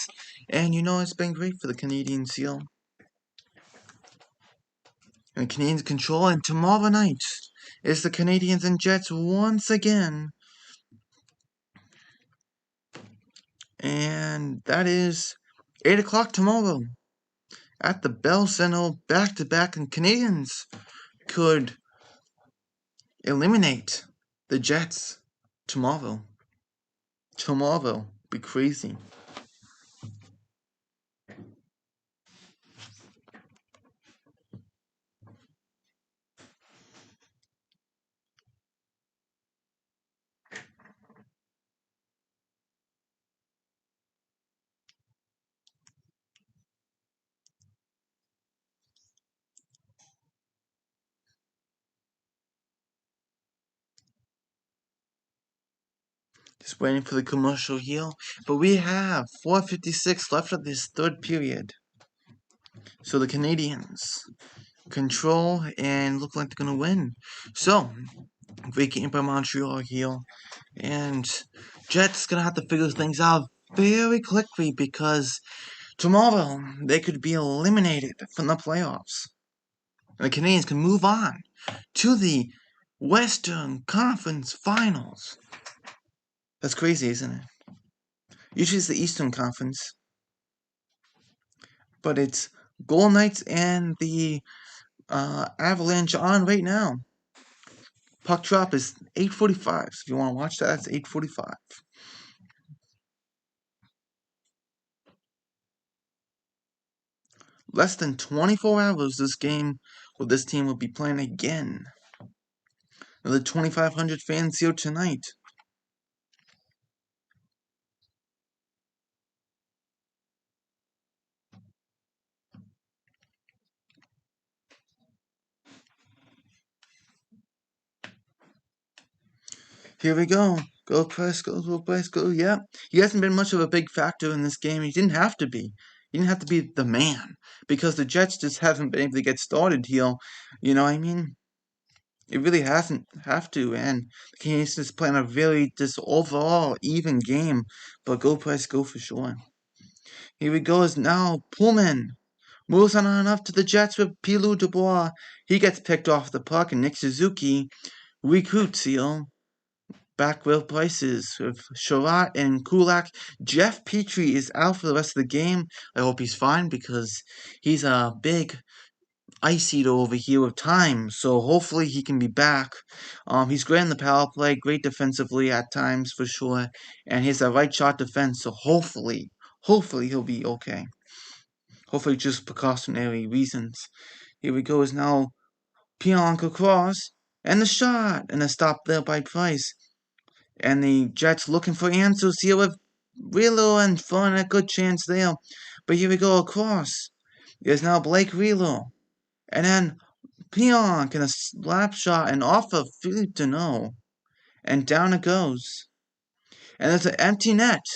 and you know it's been great for the Canadiens here. And Canadiens control, and tomorrow night It's the Canadiens and Jets once again. And that is 8 o'clock tomorrow at the Bell Center, back-to-back, and Canadiens could eliminate the Jets tomorrow. Tomorrow. Be crazy. Just waiting for the commercial here. But we have 4:56 left of this third period. So the Canadiens control and look like they're going to win. So, great game by Montreal here. And Jets going to have to figure things out very quickly because tomorrow they could be eliminated from the playoffs. And the Canadiens can move on to the Western Conference Finals. That's crazy, isn't it? Usually it's the Eastern Conference. But it's Golden Knights and the Avalanche on right now. Puck drop is 8:45. So if you want to watch that, that's 8:45. Less than 24 hours this team will be playing again. Another 2,500 fans here tonight. Here we go. Go Price, go Price, go. Yeah. He hasn't been much of a big factor in this game. He didn't have to be. He didn't have to be the man. Because the Jets just haven't been able to get started here. You know what I mean? It really hasn't have to, and the Canadiens is playing a very just overall even game. But go Price, go for sure. Here we go is now Pullman. Moves on up to the Jets with Pilou Dubois. He gets picked off the puck, and Nick Suzuki recruits back with Prices with Sherratt and Kulak. Jeff Petrie is out for the rest of the game. I hope he's fine because he's a big ice eater over here with time, so hopefully he can be back. He's great in the power play, great defensively at times for sure, and he has a right shot defense, so hopefully he'll be okay. Hopefully just precautionary reasons. Here we go is now Pionk across, and the shot, and a stop there by Price. And the Jets looking for answers here with Wheeler and Fun, a good chance there. But here we go across. There's now Blake Wheeler. And then Pionk and a slap shot and off of Philippe Deneau. And down it goes. And there's an empty net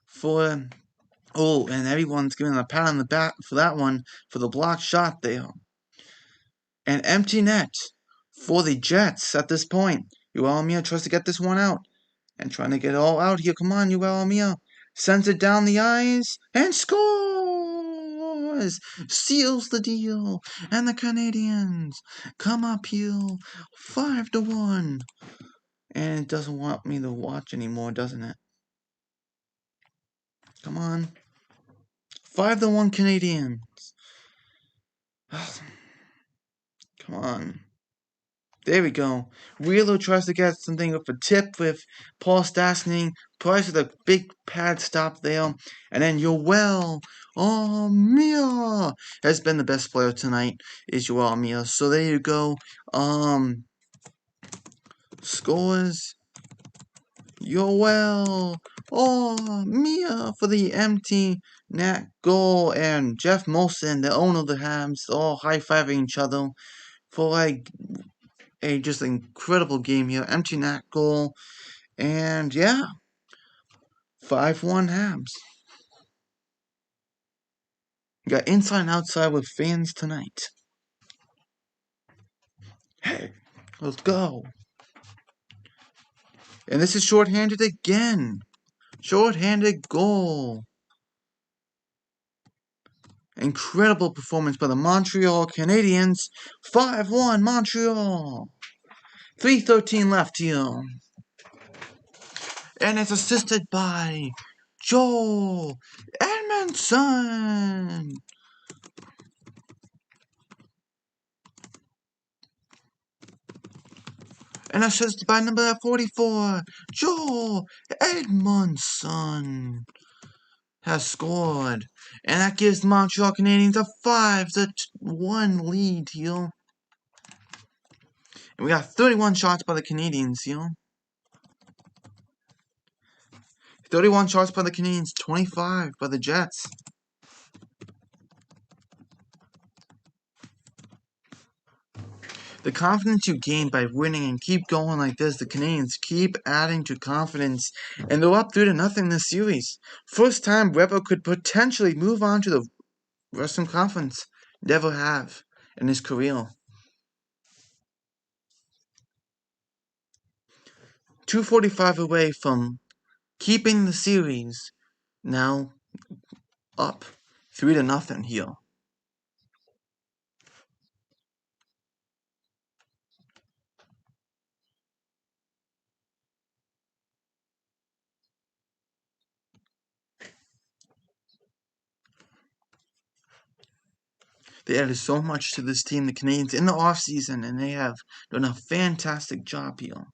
for... Oh, and everyone's giving a pat on the back for that one, for the blocked shot there. An empty net for the Jets at this point. Uelmia tries to get this one out. And trying to get it all out here. Come on, Uelmia. Sends it down the ice and scores! Seals the deal. And the Canadiens come up here 5-1. And it doesn't want me to watch anymore, doesn't it? Come on. 5-1 Canadiens. Come on. There we go. Wheeler tries to get something with a tip with Paul Stastny. Price with a big pad stop there. And then Yoel Mia has been the best player tonight, is Yoel Mia. So there you go. Scores Yoel Mia for the empty net goal. And Jeff Molson, the owner of the Habs, all high-fiving each other for like a just incredible game here. Empty net goal. And yeah, 5-1 Habs. We got inside and outside with fans tonight. Hey, let's go. And this is shorthanded again. Shorthanded goal. Incredible performance by the Montreal Canadiens. 5-1 Montreal. 3:13 left here. And it's assisted by Joel Edmondson. And assisted by number 44, Joel Edmondson has scored. And that gives Montreal Canadiens a 5-1 lead here. And we got 31 shots by the Canadiens here. 31 shots by the Canadiens, 25 by the Jets. The confidence you gain by winning and keep going like this, the Canadiens keep adding to confidence, and they're up 3-0 this series. First time Rebel could potentially move on to the Western Conference. Never have in his career. 2:45 away from keeping the series. Now up 3-0 here. They added so much to this team, the Canadiens, in the offseason, and they have done a fantastic job here.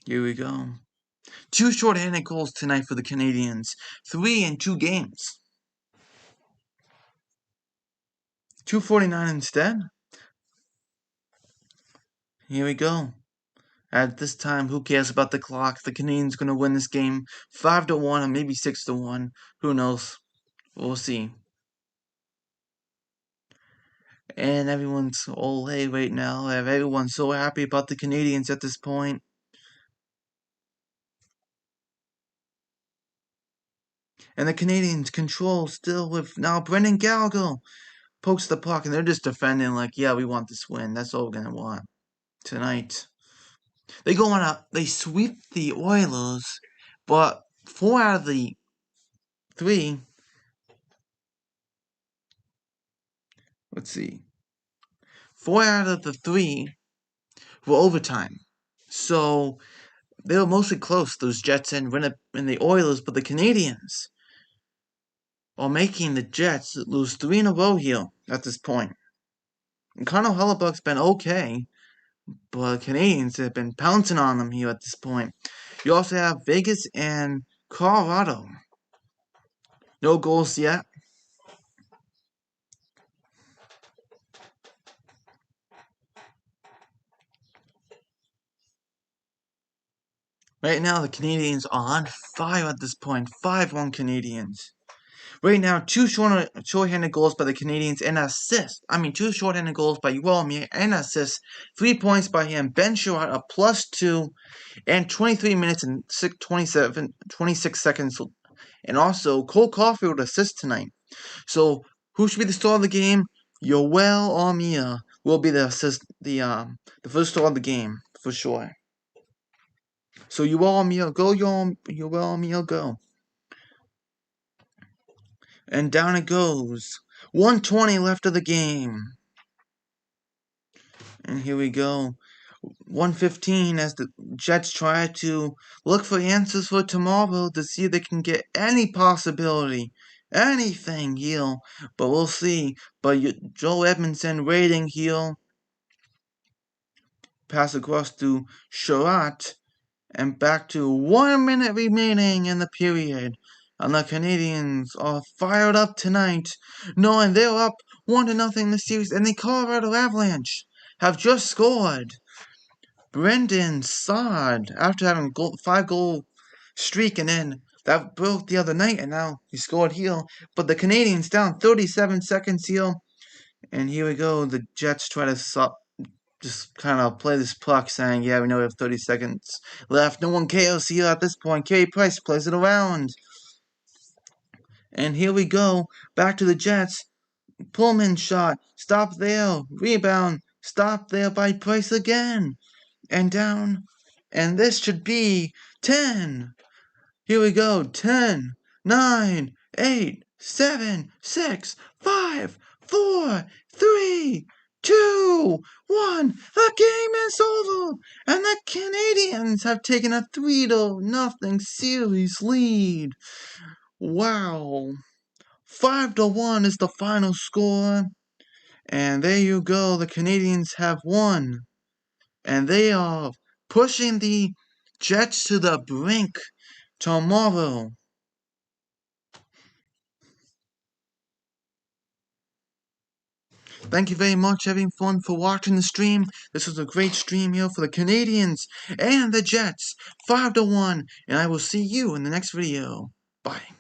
Here we go. 2 shorthanded goals tonight for the Canadiens. 3 in 2 games. 2:49 instead. Here we go. At this time, who cares about the clock? The Canadiens going to win this game 5-1 or maybe 6-1. Who knows? We'll see. And everyone's ole right now. Everyone's so happy about the Canadiens at this point. And the Canadiens control still with now Brendan Gallagher pokes the puck, and they're just defending like, yeah, we want this win. That's all we're going to want tonight. They go on out, they sweep the Oilers, but 4 out of the 3, let's see, 4 out of the 3 were overtime. So they were mostly close, those Jets and the Oilers, but the Canadiens are making the Jets lose 3 in a row here at this point. And Connor Hellebuck's been okay, but Canadiens have been pouncing on them here at this point. You also have Vegas and Colorado. No goals yet. Right now, the Canadiens are on fire at this point. 5-1 Canadiens. Right now, 2 short-handed goals by the Canadiens and assists. 2 short-handed goals by Uwalmi and assists. 3 points by him. Ben Sherratt a +2 and 23 minutes and 26 seconds. And also, Cole Caulfield assist tonight. So, who should be the star of the game? Yoel Armia will be the first star of the game for sure. So Yoel Armia, go Yoel Armia, go. And down it goes. 1:20 left of the game. And here we go. 1:15 as the Jets try to look for answers for tomorrow to see if they can get any possibility. Anything here. But we'll see. But Joe Edmondson waiting here. Pass across to Sherratt. And back to 1 minute remaining in the period. And the Canadiens are fired up tonight, knowing they're up 1-0 in the series, and the Colorado Avalanche have just scored. Brendan Saad, after having a 5-goal streak, and then that broke the other night, and now he scored here. But the Canadiens down 37 seconds here, and here we go. The Jets try to just kind of play this puck, saying, yeah, we know we have 30 seconds left. No one cares here at this point. Carey Price plays it around. And here we go. Back to the Jets. Pullman shot. Stop there. Rebound. Stop there by Price again. And down. And this should be 10. Here we go. 10. 9, 8, 7, 6, 5, 4, 3, 2, 1. The game is over, and the Canadiens have taken a 3-0 series lead. Wow. 5-1 is the final score. And there you go, the Canadiens have won. And they are pushing the Jets to the brink tomorrow. Thank you very much, everyone, for watching the stream. This was a great stream here for the Canadiens and the Jets. 5-1. And I will see you in the next video. Bye.